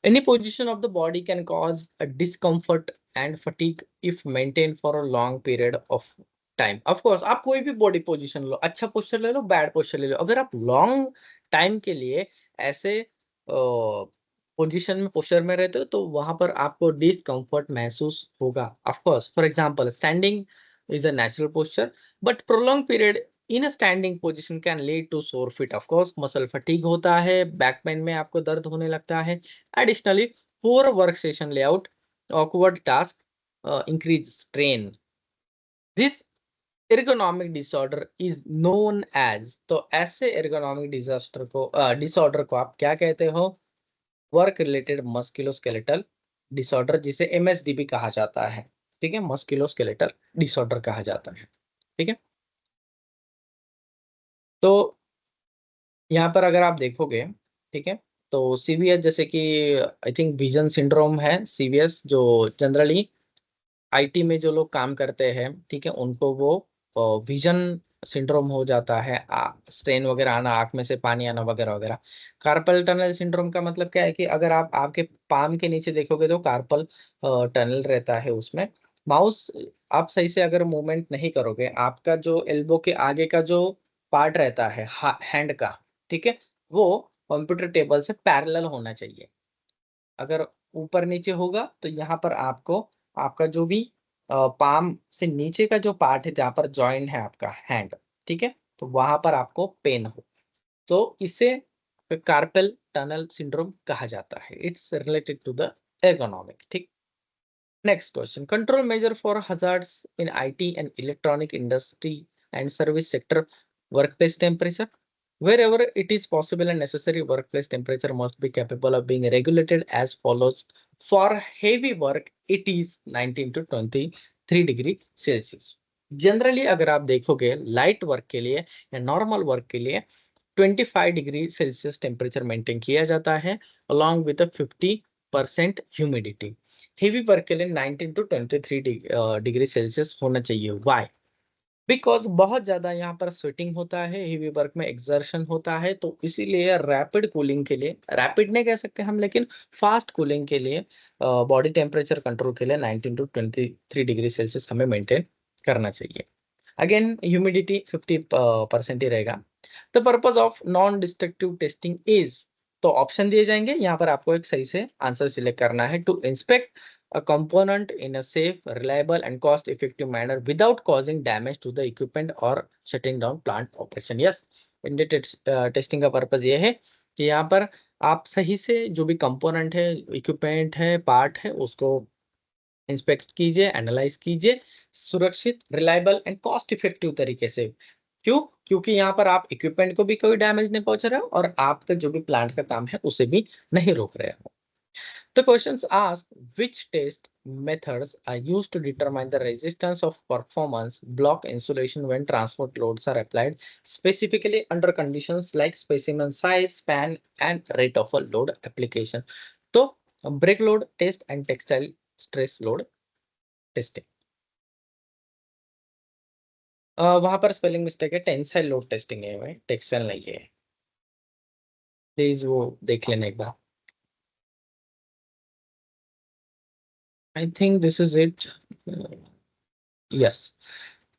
Any position of the body can cause a discomfort and fatigue if maintained for a long period of time. Of course, आप कोई भी बॉडी पोजीशन लो, अच्छा पोस्चर ले लो, बैड पोस्चर ले लो, अगर आप लॉन्ग टाइम के लिए ऐसे पोजीशन में, पोस्चर में रहते हो तो वहां पर आपको डिस्कम्फर्ट महसूस होगा। Of course, for example standing is a natural posture, but prolong period in a standing position can lead to sore feet. Of course muscle fatigue होता है, बैक पेन में आपको दर्द होने लगता है। Additionally, poor workstation layout, awkward task, increase strain. This ergonomic disorder is known as, तो ऐसे ergonomic disorder को आप क्या कहते हो? वर्क रिलेटेड मस्कुलोस्केलेटल डिसऑर्डर, जिसे MSDB कहा जाता है। ठीक है, मस्कुलोस्केलेटल डिसऑर्डर कहा जाता है। ठीक है, तो यहाँ पर अगर आप देखोगे, ठीक है, तो CVS जैसे कि आई थिंक विजन सिंड्रोम है, CVS जो जनरली IT में जो लोग काम करते हैं, ठीक है, उनको वो विजन सिंड्रोम हो जाता है, स्ट्रेन वगैरह आना, आंख में से पानी आना वगैरह वगैरह। कार्पल टनल सिंड्रोम का मतलब क्या है कि अगर आप आपके पाम के नीचे देखोगे तो कार्पल टनल रहता है उसमें। माउस आप सही से अगर मूवमेंट नहीं करोगे, आपका जो एल्बो के आगे का जो पार्ट रहता है हैंड का, ठीक है, वो कंप्यूटर टेबल से पैरेलल होना चाहिए। अगर ऊपर नीचे होगा तो यहाँ पर आपको, आपका जो भी पाम से नीचे का जो पार्ट है जहाँ पर जॉइंट है आपका हैंड, ठीक है, तो वहां पर आपको पेन हो, तो इसे कार्पल टनल सिंड्रोम कहा जाता है। It's related to the ergonomic. ठीक, Next question. Control measure for hazards in IT and electronic industry and service sector workplace temperature. Wherever it is possible and necessary, workplace temperature must be capable of being regulated as follows. For heavy work, it is 19 to 23 degree Celsius. Generally अगर आप देखोगे light work के लिए या normal work के लिए 25 degree Celsius temperature maintain किया जाता है along with 50% humidity. Heavy work के लिए 19 टू 23 डिग्री सेल्सियस होना चाहिए. वाई? बिकॉज बहुत ज्यादा यहाँ पर स्वेटिंग होता है, हेवी वर्क में एक्सर्शन होता है, तो इसीलिए रैपिड कूलिंग के लिए, रैपिड नहीं कह सकते हम लेकिन फास्ट कूलिंग के लिए बॉडी टेम्परेचर कंट्रोल के लिए 19 टू 23 डिग्री सेल्सियस हमें मेंटेन करना चाहिए. अगेन ह्यूमिडिटी 50% ही रहेगा. The purpose of non destructive testing is, तो ऑप्शन दिए जाएंगे, यहाँ पर आपको एक सही से आंसर सिलेक्ट करना है. To inspect a component in a safe, reliable and cost effective manner without causing damage to the equipment or shutting down plant operation. Yes, testing का पर्पज ये है कि यहाँ पर आप सही से जो भी कंपोनेंट है, इक्विपमेंट है, पार्ट है, उसको इंस्पेक्ट कीजिए, एनालाइज कीजिए सुरक्षित, रिलायबल एंड कॉस्ट इफेक्टिव तरीके से. क्यों? क्योंकि यहाँ पर आप इक्विपमेंट को भी कोई डैमेज नहीं पहुंच रहे हो और आपका जो भी प्लांट का काम है उसे भी नहीं रोक रहे हो. The questions ask which test methods are used to determine the resistance of performance block insulation when transport loads are applied, specifically under conditions like specimen size, span, and rate of a load application. तो break load test and textile stress load testing. वहां पर spelling mistake है, tensile load testing है भाई, textile नहीं है. Please वो देख लेना एक बार. I think this is it. Yes.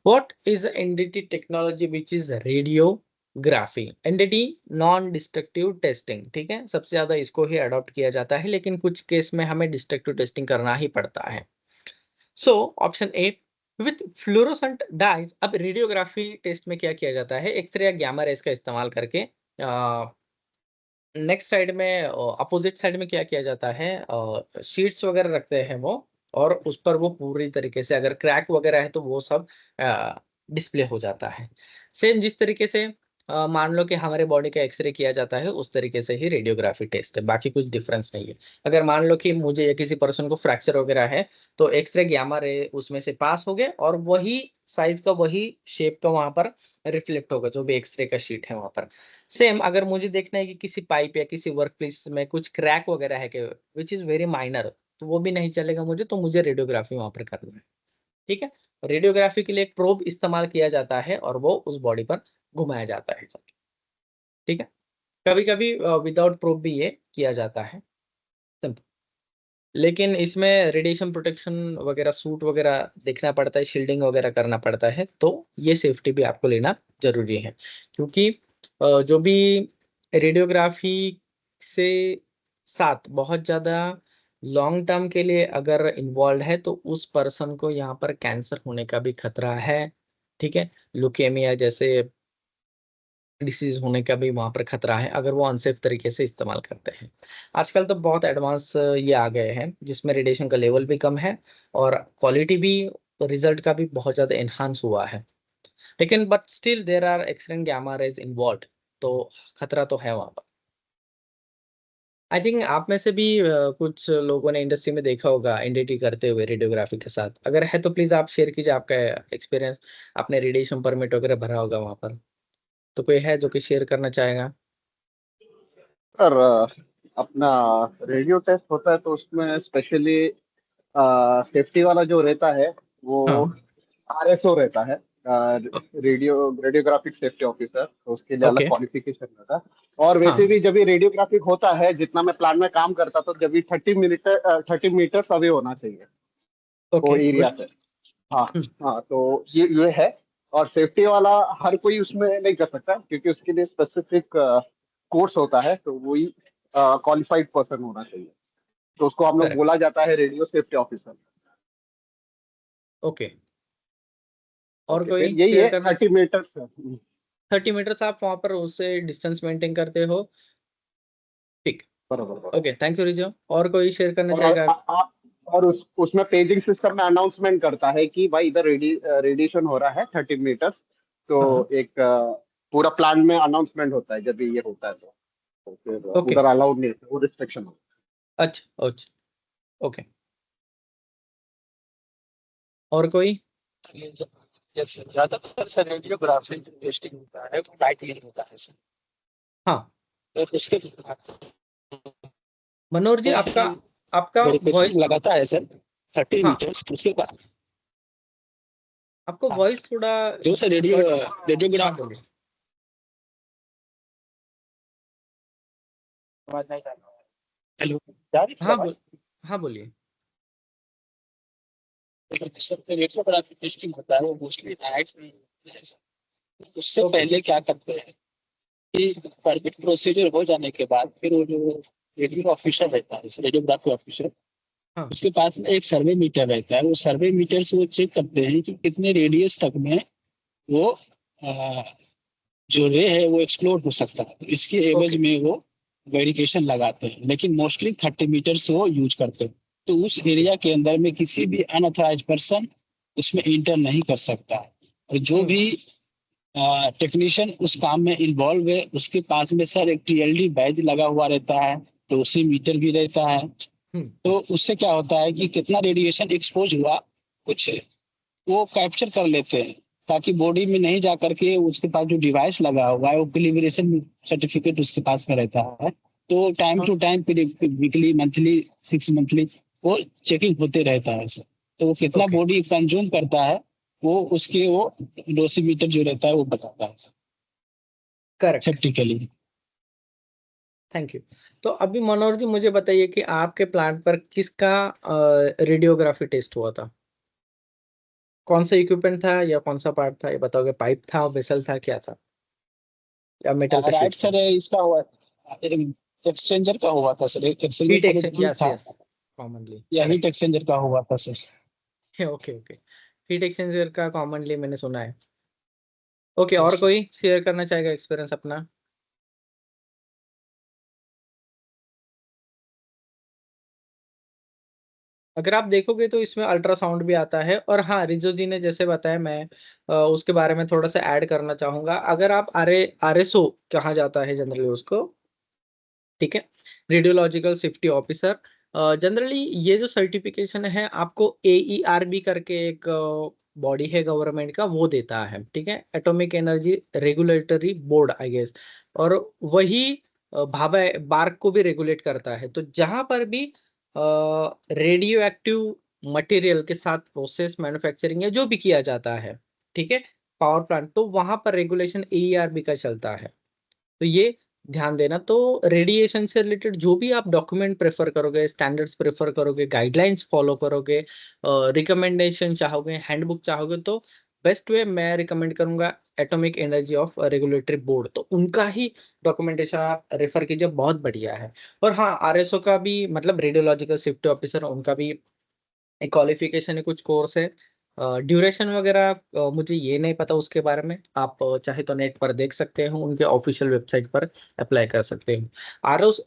What is the NDT technology which is radiography? NDT non-destructive testing. ठीक है, सबसे ज्यादा इसको ही अडॉप्ट किया जाता है, लेकिन कुछ केस में हमें डिस्ट्रक्टिव टेस्टिंग करना ही पड़ता है. So option A with fluorescent dyes. अब रेडियोग्राफी टेस्ट में क्या किया जाता है? एक्सरे या गैमा रेस का इस्तेमाल करके नेक्स्ट साइड में, अपोजिट साइड में क्या किया जाता है, शीट्स वगैरह रखते हैं वो, और उस पर वो पूरी तरीके से अगर क्रैक वगैरह है तो वो सब डिस्प्ले हो जाता है. सेम जिस तरीके से मान लो कि हमारे बॉडी का एक्सरे किया जाता है उस तरीके से ही रेडियोग्राफी टेस्ट है, बाकी कुछ डिफरेंस नहीं है. अगर मान लो कि मुझे या किसी पर्सन को फ्रैक्चर वगैरह है तो एक्सरे गैमा रे उसमें से पास हो गए और वही साइज का, वही शेप का वहां पर रिफ्लेक्ट होगा जो भी एक्सरे का शीट है वहां पर. सेम अगर मुझे देखना है कि किसी पाइप या किसी वर्क प्लेस में कुछ क्रैक वगैरह है कि विच इज वेरी माइनर, तो वो भी नहीं चलेगा मुझे, तो मुझे रेडियोग्राफी वहां पर करना है. ठीक है, रेडियोग्राफी के लिए एक प्रोब इस्तेमाल किया जाता है और वो उस बॉडी पर घुमाया जाता है. ठीक है, कभी कभी विदाउट प्रोब भी ये किया जाता है, लेकिन इसमें रेडिएशन प्रोटेक्शन वगैरह, सूट वगैरह देखना पड़ता है, शील्डिंग वगैरह करना पड़ता है, तो ये सेफ्टी भी आपको लेना जरूरी है. क्योंकि जो भी रेडियोग्राफी से साथ बहुत ज्यादा लॉन्ग टर्म के लिए अगर इन्वॉल्व है तो उस पर्सन को यहाँ पर कैंसर होने का भी खतरा है. ठीक है, ल्यूकेमिया जैसे डिसीज होने का भी वहां पर खतरा है अगर वो अनसेफ तरीके से इस्तेमाल करते हैं. आजकल तो बहुत एडवांस ये आ गए हैं जिसमें रेडिएशन का लेवल भी कम है और क्वालिटी भी, रिजल्ट का भी बहुत ज्यादा एनहांस हुआ है, लेकिन बट स्टिल देयर आर एक्सरेंट गैमा रेज इन्वॉल्व, तो खतरा तो है वहां पर. आई थिंक आप में से भी कुछ लोगों ने इंडस्ट्री में देखा होगा एनडीटी करते हुए रेडियोग्राफी के साथ. अगर है तो प्लीज आप शेयर कीजिए आपका एक्सपीरियंस. आपने रेडिएशन परमिट वगैरह भरा होगा वहां पर, तो कोई है जो कि शेयर करना चाहेगा? सर अपना रेडियो टेस्ट होता है तो उसमें स्पेशली सेफ्टी वाला जो रहता है वो आरएसओ रहता है, रेडियोग्राफिक सेफ्टी ऑफिसर, तो उसके लिए अलग क्वालिफिकेशन रहता है. और वैसे भी जब भी रेडियोग्राफिक होता है, जितना मैं प्लांट में काम करता तो जब भी 30 मीटर्स अवे होना चाहिए वो एरिया से. हाँ, तो ये है. और सेफ्टी वाला हर कोई उसमें नहीं कर सकता क्योंकि उसके लिए स्पेसिफिक कोर्स होता है, तो वही क्वालिफाइड पर्सन होना चाहिए, तो उसको हम लोग बोला जाता है रेडियो सेफ्टी ऑफिसर. ओके, और कोई यही है 30 मीटर्स. 30 मीटर्स आप वहां पर उससे डिस्टेंस मेंटेन करते हो. ठीक, बराबर. Okay, thank you Rijo. और कोई शेयर करना चाहेगा? और उसमें पेजिंग सिस्टम में अनाउंसमेंट करता है कि भाई इधर रेडिएशन हो रहा है 30 मीटर्स। तो हाँ। एक पूरा प्लांट में अनाउंसमेंट होता है जब ये होता है तो फिर ओके। उधर अलाउड नहीं है, वो रिस्ट्रिक्शन होता अच्छा अच्छा। ओके, और कोई? जैसे ज्यादातर सर रेडियोग्राफी जो टेस्टिंग होता है वो लाइट ईयर होता है सर। हाँ तो उसके मनोहर जी, आपका आपका वॉइस, लगाता है सर 30 हाँ मीटर्स। उसके बाद आपको वॉइस थोड़ा जो सर हाँ रेडियोग्राफ बोलिए। आवाज नहीं आ रहा है। हेलो जा रही है हाँ आवाज? हाँ बोलिए। सर रेडियोग्राफी टेस्टिंग होता है वो मोस्टली नाइट में होता है सर। उससे ओके पहले क्या करते हैं कि परमिट प्रोसीजर हो जाने के बाद फिर वो जो रेडियो ऑफिसर रहता है रेडियोग्राफी ऑफिसर, हाँ उसके पास में एक सर्वे मीटर रहता है। वो सर्वे मीटर से वो चेक करते हैं कि कितने रेडियस तक में वो जो रे है वो एक्सप्लोर हो सकता है। तो इसके एवज ओके में वो वेरिएशन लगाते हैं, लेकिन मोस्टली 30 मीटर से वो यूज करते हैं। तो उस ओके एरिया के अंदर में किसी भी अनऑथराइज पर्सन उसमें इंटर नहीं कर सकता है। और जो भी टेक्नीशियन उस काम में इन्वॉल्व है उसके पास में सर एक टीएलडी बैज लगा हुआ रहता है, तो उसी मीटर भी रहता है। तो उससे क्या होता है कि कितना रेडिएशन एक्सपोज हुआ कुछ वो कैप्चर कर लेते हैं, ताकि बॉडी में नहीं जा करके उसके पास जो डिवाइस लगा हुआ है वो कैलिब्रेशन सर्टिफिकेट उसके पास में रहता है। तो टाइम हाँ to time weekly monthly 6 monthly वो चेकिंग होते रहता है सर। तो वो कितना ओके बॉडी कंज्यूम करता है वो उसके वो डोसीमीटर जो रहता है वो बताता है करेक्ट। सेफ्टी के लिए। Thank you. तो अभी मनोहर जी मुझे बताइए कि आपके प्लांट पर किसका रेडियोग्राफी टेस्ट हुआ था? कौन सा इक्विपमेंट था या कौन सा पार्ट था, ये बताओगे? पाइप था, वेसल था, क्या था, या मेटल का राइट शीट था? सर इसका हुआ एक्सचेंजर का हुआ था सर। एक्सचेंजर हीट का जो एक्सचेंज, टूल यस था यस, कॉमनली या हीट करेक्ट। एक्सचेंजर का हुआ था sir. Okay okay, heat exchanger का कॉमनली मैंने सुना है। ओके, और Yes, sir. कोई शेयर करना चाहेगा एक्सपीरियंस अपना? अगर आप देखोगे तो इसमें अल्ट्रासाउंड भी आता है, और हाँ रिजो जी ने जैसे बताया, मैं उसके बारे में थोड़ा सा ऐड करना चाहूंगा। अगर आप आरएसओ कहा जाता है जनरली उसको, ठीक है, रेडियोलॉजिकल सेफ्टी ऑफिसर। जनरली ये जो सर्टिफिकेशन है आपको AERB करके एक बॉडी है गवर्नमेंट का, वो देता है, ठीक है, atomic energy regulatory board I guess. और वही भाभा बार्क को भी रेगुलेट करता है। तो जहां पर भी रेडियो एक्टिव मटेरियल के साथ प्रोसेस मैन्युफैक्चरिंग या जो भी किया जाता है, ठीक है, पावर प्लांट, तो वहां पर रेगुलेशन AERB का चलता है। तो ये ध्यान देना। तो रेडिएशन से रिलेटेड जो भी आप डॉक्यूमेंट प्रेफर करोगे, स्टैंडर्ड्स प्रेफर करोगे, गाइडलाइंस फॉलो करोगे, रिकमेंडेशन चाहोगे, हैंडबुक चाहोगे, तो बेस्ट वे मैं रिकमेंड करूंगा atomic energy of regulatory board. तो उनका ही डॉक्यूमेंटेशन आप रेफर कीजिए, बहुत बढ़िया है। और हाँ आरएसओ का भी, मतलब रेडियोलॉजिकल सेफ्टी ऑफिसर, उनका भी एक क्वालिफिकेशन है, कुछ कोर्स है। ड्यूरेशन वगैरह मुझे ये नहीं पता उसके बारे में, आप चाहे तो नेट पर देख सकते हो, उनके ऑफिशियल वेबसाइट पर अप्लाई कर सकते हो।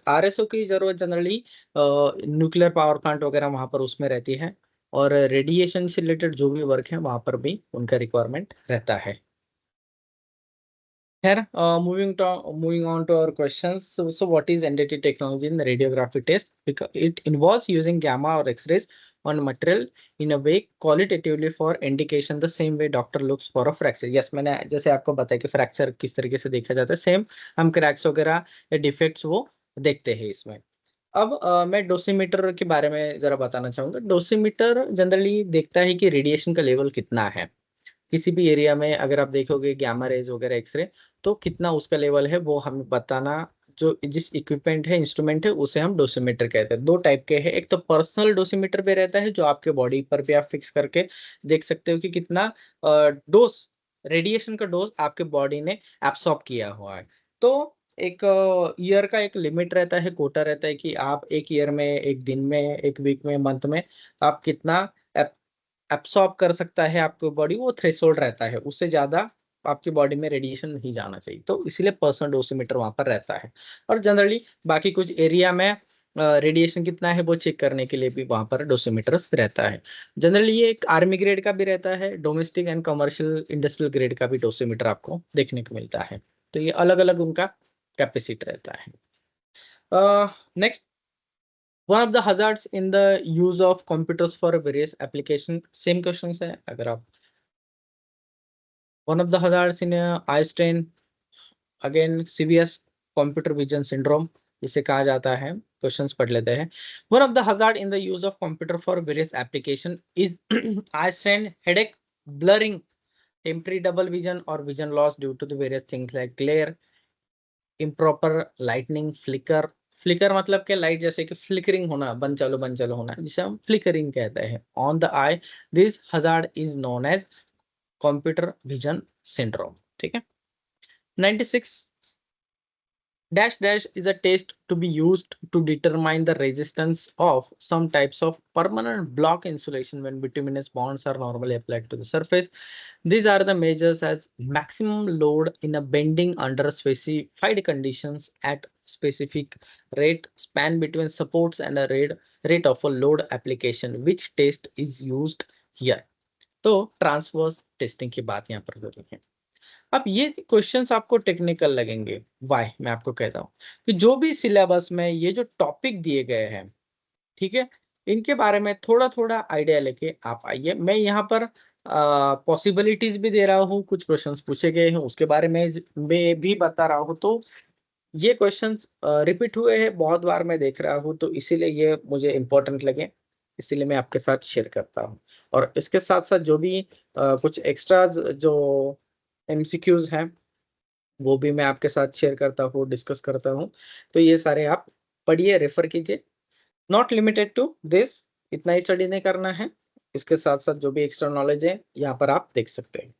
आरएसओ की जरूरत जनरली न्यूक्लियर पावर प्लांट वगैरह वहां पर उसमें रहती है, और रेडिएशन से रिलेटेड जो भी वर्क है वहां पर भी उनका रिक्वायरमेंट रहता है। खैर, moving on to our questions. So what is NDT technology in the radiography test? Because it involves using gamma or X-rays on material in a way qualitatively for indication the same way doctor looks for a fracture. Yes, मैंने जैसे आपको बताया कि fracture किस तरीके से देखा जाता है, सेम हम क्रैक्स वगैरह या डिफेक्ट्स वो देखते हैं इसमें। अब मैं डोसीमीटर के बारे में जरा बताना चाहूंगा। डोसीमीटर जनरली देखता है कि रेडिएशन का लेवल कितना है किसी भी एरिया में। अगर आप देखोगे गामा रेज वगैरह, एक्सरे, तो कितना उसका लेवल है वो हमें बताना। जो जिस इक्विपमेंट है, इंस्ट्रूमेंट है, उसे हम डोसीमीटर कहते हैं। दो टाइप के हैं, एक तो पर्सनल डोसीमीटर पे रहता है जो आपके बॉडी पर भी आप फिक्स करके देख सकते हो कि कितना डोज, रेडिएशन का डोज आपके बॉडी ने एब्सॉर्ब किया हुआ है। तो एक ईयर का एक लिमिट रहता है, कोटा रहता है कि आप एक ईयर में, एक दिन में, एक वीक में, मंथ में आप कितना एब्सॉर्ब कर सकता है आपकी बॉडी, वो थ्रेशोल्ड रहता है, उससे ज्यादा आपकी बॉडी में रेडिएशन नहीं जाना चाहिए। तो इसीलिए पर्सनल डोसीमीटर वहां पर रहता है। और जनरली बाकी कुछ एरिया में रेडिएशन कितना है वो चेक करने के लिए भी वहां पर डोसीमीटर्स रहता है। जनरली ये एक आर्मी ग्रेड का भी रहता है, domestic and commercial industrial grade का भी डोसीमीटर आपको देखने को मिलता है। तो ये अलग अलग उनका कैपेसिटी रहता है। Next, one of the hazards in the use of computers for various application, same question है। अगर आप one of the hazards in eye strain, again CVS computer vision syndrome इसे कहा जाता है। क्वेश्चंस पढ़ लेते हैं। One of the hazard in the use of computer for various application is eye strain, headache, blurring, temporary double vision और vision loss due to the various things like glare, improper lightning, flicker. Flicker मतलब कि light जैसे कि flickering होना, बंद चालू होना, जिसे हम फ्लिकरिंग कहते हैं on the eye. This hazard is known as computer vision syndrome. ठीक है। 96, dash dash is a test to be used to determine the resistance of some types of permanent block insulation when bituminous bonds are normally applied to the surface. These are the measures as maximum load in a bending under specified conditions at specific rate, span between supports and a rate of a load application. Which test is used here? तो transverse testing की बात यहाँ पर हो रही है। अब ये क्वेश्चंस आपको टेक्निकल लगेंगे। वाई? मैं आपको कहता हूँ कि जो भी सिलेबस में ये जो टॉपिक दिए गए हैं, ठीक है, इनके बारे में थोड़ा थोड़ा आइडिया लेके आप आइए। मैं यहाँ पर पॉसिबिलिटीज भी दे रहा हूँ, कुछ क्वेश्चंस पूछे गए हैं उसके बारे में मैं भी बता रहा हूँ। तो ये क्वेश्चंस रिपीट हुए हैं बहुत बार, मैं देख रहा हूँ, तो इसीलिए ये मुझे इम्पोर्टेंट लगे, इसीलिए मैं आपके साथ शेयर करता हूँ। और इसके साथ साथ जो भी कुछ एक्स्ट्रा जो एमसीक्यूज हैं वो भी मैं आपके साथ शेयर करता हूँ, डिस्कस करता हूँ। तो ये सारे आप पढ़िए, रेफर कीजिए। नॉट लिमिटेड टू दिस, इतना ही स्टडी नहीं करना है, इसके साथ साथ जो भी एक्स्ट्रा नॉलेज है यहाँ पर आप देख सकते हैं।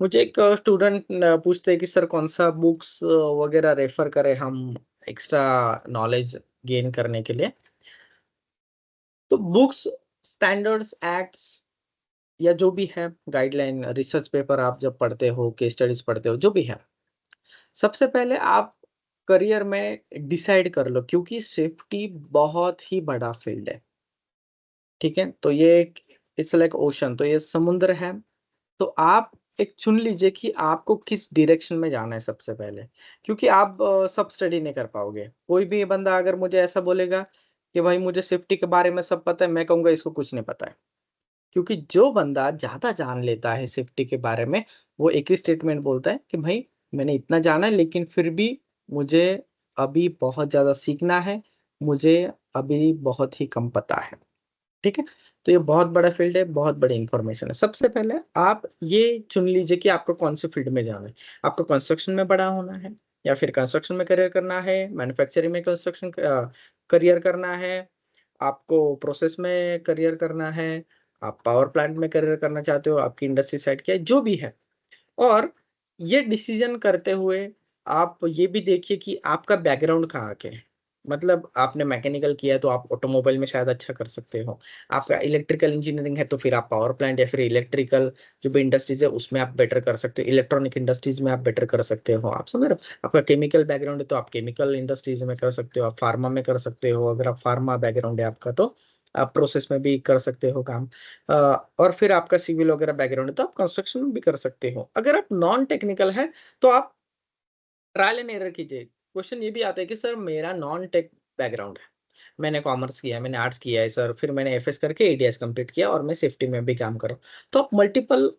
मुझे एक स्टूडेंट पूछते हैं कि सर कौन सा बुक्स वगैरह रेफर करें हम एक्स्ट्रा नॉलेज गेन करने के लिए। तो बुक्स, स्टैंडर्ड्स, एक्ट्स या जो भी है गाइडलाइन, रिसर्च पेपर आप जब पढ़ते हो, केस स्टडीज पढ़ते हो, जो भी है, सबसे पहले आप करियर में डिसाइड कर लो, क्योंकि सेफ्टी बहुत ही बड़ा फील्ड है। ठीक है। तो ये इट्स लाइक ओशन, तो ये समुद्र है। तो आप एक चुन लीजिए कि आपको किस डायरेक्शन में जाना है सबसे पहले, क्योंकि आप सब स्टडी नहीं कर पाओगे। कोई भी बंदा अगर मुझे ऐसा बोलेगा कि भाई मुझे सेफ्टी के बारे में सब पता है, मैं कहूँगा इसको कुछ नहीं पता है। क्योंकि जो बंदा ज्यादा जान लेता है सेफ्टी के बारे में, वो एक ही स्टेटमेंट बोलता है कि भाई मैंने इतना जाना है, लेकिन फिर भी मुझे अभी बहुत ज्यादा सीखना है, मुझे अभी बहुत ही कम पता है। ठीक है। तो ये बहुत बड़ा फील्ड है, बहुत बड़ी इंफॉर्मेशन है। सबसे पहले आप ये चुन लीजिए कि आपको कौन से फील्ड में जाना है। आपको कंस्ट्रक्शन में बड़ा होना है, या फिर कंस्ट्रक्शन में करियर करना है, मैन्युफैक्चरिंग में कंस्ट्रक्शन करियर करना है, आपको प्रोसेस में करियर करना है, आप पावर प्लांट में करियर करना चाहते हो, आपकी इंडस्ट्री साइड क्या है, जो भी है। और ये डिसीजन करते हुए आप ये भी देखिए कि आपका बैकग्राउंड कहाँ के है। मतलब आपने मैकेनिकल किया है तो आप ऑटोमोबाइल में शायद अच्छा कर सकते हो, आपका इलेक्ट्रिकल इंजीनियरिंग है तो फिर आप पावर प्लांट या फिर इलेक्ट्रिकल जो भी इंडस्ट्रीज है उसमें आप बेटर कर सकते हो, इलेक्ट्रॉनिक इंडस्ट्रीज में आप बेटर कर सकते हो। आप समझ रहे हो। आपका केमिकल बैकग्राउंड है तो आप केमिकल इंडस्ट्रीज में कर सकते हो, आप फार्मा में कर सकते हो। अगर आप फार्मा बैकग्राउंड है आपका तो आप प्रोसेस में भी कर सकते हो काम। और फिर आपका सिविल वगैरह बैकग्राउंड है तो आप कंस्ट्रक्शन में भी कर सकते हो। अगर आप नॉन टेक्निकल है तो आप ट्रायल एंड एरर कीजिए। क्वेश्चन ये भी आता है कि सर मेरा नॉन टेक बैकग्राउंड है, मैंने कॉमर्स किया है, मैंने आर्ट्स किया है सर, फिर मैंने एफएस करके एडीएस कंप्लीट किया और मैं सेफ्टी में भी काम कर रहा हूँ। तो आप मल्टीपल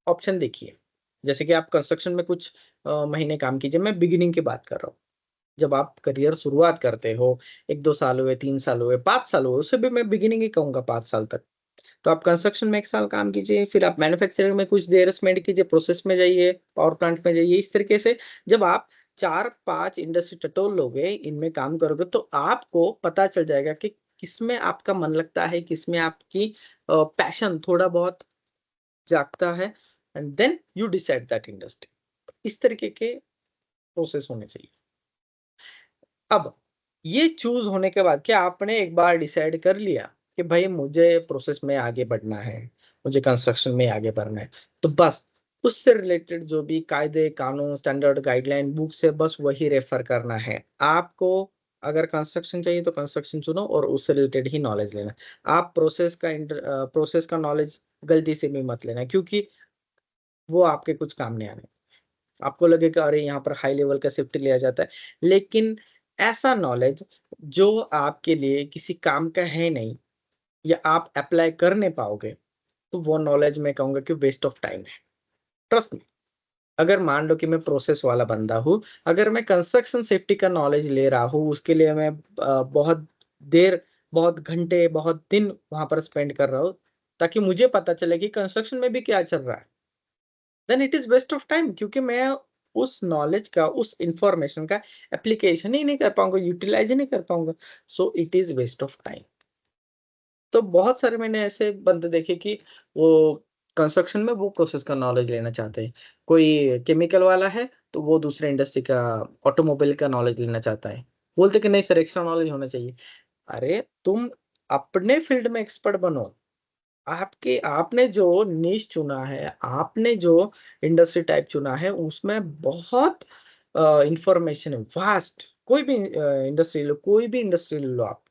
ऑप्शन देखिए। जैसे कि आप कंस्ट्रक्शन में कुछ महीने काम कीजिए, मैं बिगिनिंग की बात कर रहा हूँ। जब आप करियर शुरुआत करते हो, 1-2 साल हुए, 3 साल हुए, 5 साल हुए, उससे भी मैं बिगिनिंग ही कहूँगा 5 साल तक। तो आप कंस्ट्रक्शन में 1 साल काम कीजिए, फिर आप मैन्युफैक्चरिंग में कुछ देर स्पेंड कीजिए, प्रोसेस में जाइए, पावर प्लांट में जाइए। इस तरीके से जब आप 4-5 इंडस्ट्री टटोल लोगे, इनमें काम करोगे, तो आपको पता चल जाएगा कि किसमें आपका मन लगता है, किसमें आपकी पैशन थोड़ा बहुत जागता है, and then you decide that industry. इस तरीके के प्रोसेस होने चाहिए। अब ये चूज होने के बाद क्या आपने एक बार डिसाइड कर लिया कि भाई मुझे प्रोसेस में आगे बढ़ना है, मुझे कंस्ट्रक्शन में आगे बढ़ना है, तो बस उससे रिलेटेड जो भी कायदे कानून, स्टैंडर्ड, गाइडलाइन, बुक से बस वही रेफर करना है। आपको अगर कंस्ट्रक्शन चाहिए तो कंस्ट्रक्शन चुनो और उससे रिलेटेड ही नॉलेज लेना। आप प्रोसेस का नॉलेज गलती से भी मत लेना, क्योंकि वो आपके कुछ काम नहीं आने। आपको लगेगा अरे यहाँ पर हाई लेवल का सेफ्टी लिया जाता है, लेकिन ऐसा नॉलेज जो आपके लिए किसी काम का है नहीं या आप अप्लाई कर नहीं पाओगे, तो वो नॉलेज मैं कहूंगा कि वेस्ट ऑफ टाइम है। ट्रस्ट मी, अगर मान लो कि मैं प्रोसेस वाला बंदा हूँ, अगर मैं कंस्ट्रक्शन सेफ्टी का नॉलेज ले रहा हूँ, उसके लिए मैं बहुत देर, बहुत घंटे, बहुत दिन वहां पर स्पेंड कर रहा हूँ ताकि मुझे पता चले कि कंस्ट्रक्शन में भी क्या चल रहा है, then it is waste of time, क्योंकि मैं उस नॉलेज का, उस इंफॉर्मेशन का एप्लीकेशन ही नहीं कर पाऊंगा, यूटिलाइज ही नहीं कर पाऊंगा। So it is waste of time. तो बहुत सारे मैंने ऐसे बंदे देखे कि वो कंस्ट्रक्शन में वो प्रोसेस का नॉलेज लेना चाहते हैं। कोई केमिकल वाला है तो वो दूसरे इंडस्ट्री का, ऑटोमोबाइल का नॉलेज लेना चाहता है, बोलते कि नहीं सर एक्स्ट्रा नॉलेज होना चाहिए। अरे तुम अपने फील्ड में एक्सपर्ट बनो। आपके आपने जो नीश चुना है, आपने जो इंडस्ट्री टाइप चुना है, उसमें बहुत इंफॉर्मेशन है, वास्ट। कोई भी इंडस्ट्री लो, कोई भी इंडस्ट्री लो आप,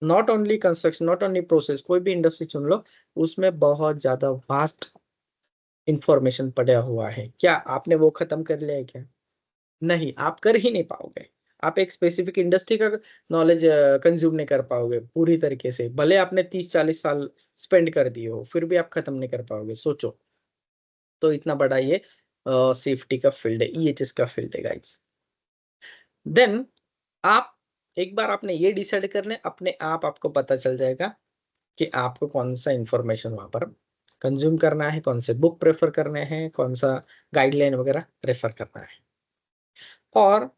not only construction, not only process, कोई भी इंडस्ट्री चुन लो, उसमें बहुत ज्यादा वास्ट इंफॉर्मेशन पड़ा हुआ है। क्या आपने वो खत्म कर लिया है क्या? नहीं, आप कर ही नहीं पाओगे। आप एक स्पेसिफिक इंडस्ट्री का नॉलेज कंज्यूम नहीं कर पाओगे पूरी तरीके से, भले आपने 30-40 साल स्पेंड कर दिए हो, फिर भी आप खत्म नहीं कर पाओगे, सोचो। तो इतना बड़ा ये सेफ्टी का फील्ड है, ईएचएस का फील्ड है गाइस। देन आप एक बार आपने ये डिसाइड कर ले, अपने आप आपको पता चल जाएगा कि आपको कौन सा इंफॉर्मेशन वहां पर कंज्यूम करना है, कौन से बुक प्रेफर करने हैं, कौन सा गाइडलाइन वगैरह प्रेफर करना है। और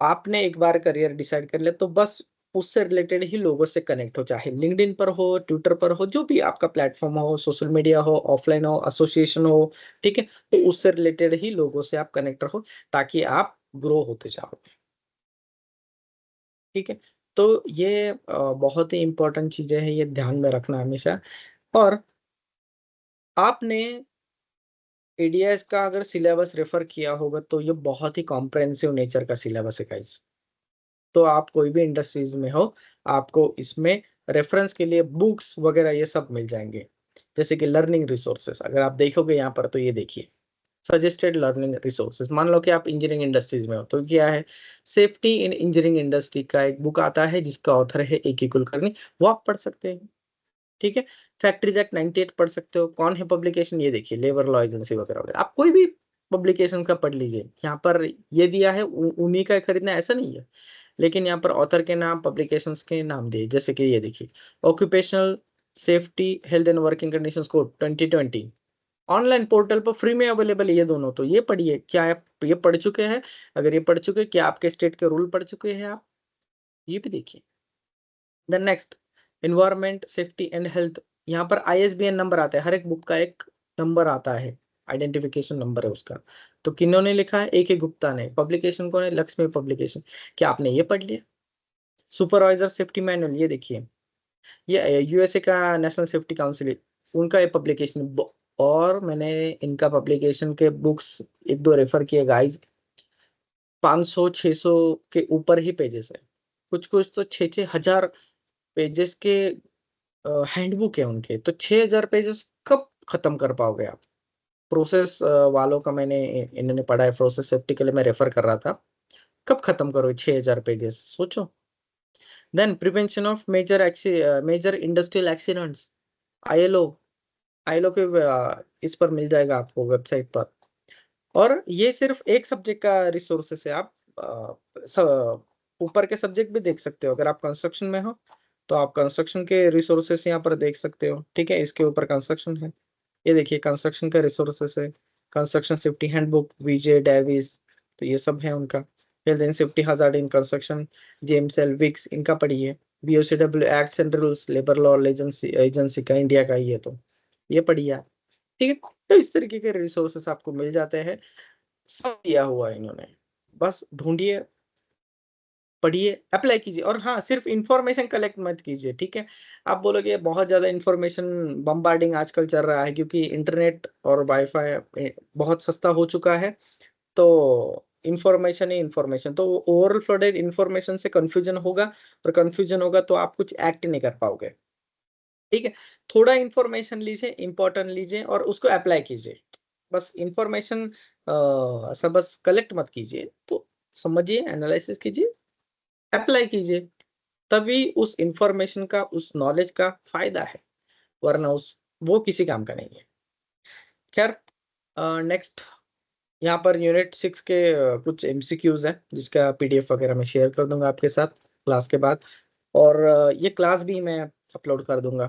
आपने एक बार करियर डिसाइड कर लिया तो बस उससे रिलेटेड ही लोगों से कनेक्ट हो, चाहे लिंक्डइन पर हो, ट्विटर पर हो, जो भी आपका प्लेटफॉर्म हो, सोशल मीडिया हो, ऑफलाइन हो, एसोसिएशन हो, ठीक है, तो उससे रिलेटेड ही लोगों से आप कनेक्ट रहो ताकि आप ग्रो होते जाओ। ठीक है, तो ये बहुत ही इंपॉर्टेंट चीजें हैं, ये ध्यान में रखना हमेशा। और आपने एडीएस का अगर सिलेबस रेफर किया होगा तो ये बहुत ही कॉम्प्रहेंसिव नेचर का सिलेबस है गाइस। तो आप कोई भी इंडस्ट्रीज में हो, आपको इसमें रेफरेंस के लिए बुक्स वगैरह ये सब मिल जाएंगे, जैसे कि लर्निंग रिसोर्सेस। अगर आप देखोगे यहाँ पर तो ये देखिए, सजेस्टेड लर्निंग रिसोर्सेज। मान लो कि आप इंजीनियरिंग इंडस्ट्रीज में हो तो क्या है, सेफ्टी इन इंजीनियरिंग इंडस्ट्री का एक बुक आता है जिसका ऑथर है ए के कुलकर्णी, वो आप पढ़ सकते हैं। ठीक है, फैक्ट्रीज एक्ट 98 पढ़ सकते हो। कौन है पब्लिकेशन, ये देखिए, लेबर लॉ एजेंसी वगैरह वगैरह। आप कोई भी पब्लिकेशन का पढ़ लीजिए, यहाँ पर ये दिया है, उन्हीं का खरीदना ऐसा नहीं है, लेकिन यहाँ पर ऑथर के नाम, पब्लिकेशंस के नाम दिए, जैसे कि ये देखिए, occupational safety health and working conditions code 2020 online portal पर फ्री में अवेलेबल है। ये दोनों तो ये पढ़िए। क्या आप ये पढ़ चुके हैं? अगर ये पढ़ चुके, क्या आपके स्टेट के रूल पढ़ चुके हैं आप? ये भी देखिए। Then next, environment safety and health. यहाँ पर ISBN नंबर आता है, हर एक बुक का एक नंबर आता है, आइडेंटिफिकेशन नंबर है उसका। तो किन्होंने लिखा है? AK गुप्ता ने। पब्लिकेशन कौन है? लक्ष्मी पब्लिकेशन। क्या आपने ये पढ़ लिया? सुपरवाइजर सेफ्टी मैनुअल, ये देखिए, ये USA का नेशनल सेफ्टी काउंसिल, उनका ये पब्लिकेशन। और मैंने इनका पब्लिकेशन के बुक्स एक दो रेफर किए गाइस, 500-600 के ऊपर ही पेजेस है, कुछ कुछ तो 6-6 हजार पेजेस के हैंडबुक है उनके। तो 6,000 पेजेस कब खत्म कर पाओगे आप? प्रोसेस वालों का मैंने इन्होंने पढ़ा है, प्रोसेस सेफ्टी के लिए मैं रेफर कर रहा था, कब खत्म करोगे 6,000 पेजेस, सोचो। Then prevention of major industrial accidents, ILO, ILO के इस पर मिल जाएगा आपको वेबसाइट पर। और ये सिर्फ एक सब्जेक्ट का रिसोर्सेस है। आप ऊपर के सब्जेक्ट भी देख सकते हो। अगर आप कंस्ट्रक्शन में हो तो आप कंस्ट्रक्शन के रिसोर्सेस यहाँ पर देख सकते हो। ठीक है, इसके ऊपर कंस्ट्रक्शन है, ये देखिए कंस्ट्रक्शन का रिसोर्सेस है, construction safety handbook, Vijay Davis, तो ये सब है उनका। Health and safety hazard in construction, जेमसेल विक्स, इनका पढ़िए। BOCW acts and rules, labour law agency का, इंडिया का ही है, तो ये पढ़िए आप। ठीक है, तो इस तरीके के रिसोर्सेस आपको मिल जाते हैं, सब दिया हुआ है इन्होंने, बस ढूंढिए, पढ़िए, अप्लाई कीजिए। और हाँ, सिर्फ इंफॉर्मेशन कलेक्ट मत कीजिए। ठीक है, आप बोलोगे बहुत ज्यादा इंफॉर्मेशन बम्बार्डिंग आजकल चल रहा है क्योंकि इंटरनेट और वाईफाई बहुत सस्ता हो चुका है, तो इंफॉर्मेशन है इंफॉर्मेशन, तो ओवरफ्लोडेड इंफॉर्मेशन से कंफ्यूजन होगा, और कंफ्यूजन होगा तो आप कुछ एक्ट नहीं कर पाओगे। ठीक है, थोड़ा इंफॉर्मेशन लीजिए, इंपॉर्टेंट लीजिए और उसको अप्लाई कीजिए। बस इंफॉर्मेशन ऐसा बस कलेक्ट मत कीजिए, तो समझिए, एनालिसिस कीजिए, अप्लाई कीजिए, तभी उस इंफॉर्मेशन का, उस नॉलेज का फायदा है, वरना वो किसी काम का नहीं है। खैर, नेक्स्ट यहाँ पर यूनिट 6 के कुछ एमसीक्यूज हैं, जिसका पीडीएफ वगैरह मैं शेयर कर दूंगा आपके साथ क्लास के बाद, और ये क्लास भी मैं अपलोड कर दूंगा,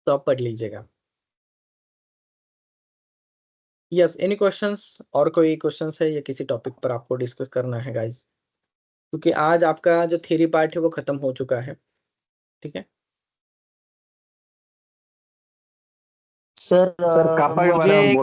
तो आप पढ़ लीजिएगा। Yes, any questions? और कोई क्वेश्चंस है या किसी टॉपिक पर आपको डिस्कस करना है गाइस? क्योंकि आज आपका जो थ्योरी पार्ट है वो खत्म हो चुका है। ठीक है सर सर कापा के बारे में मुझे बोल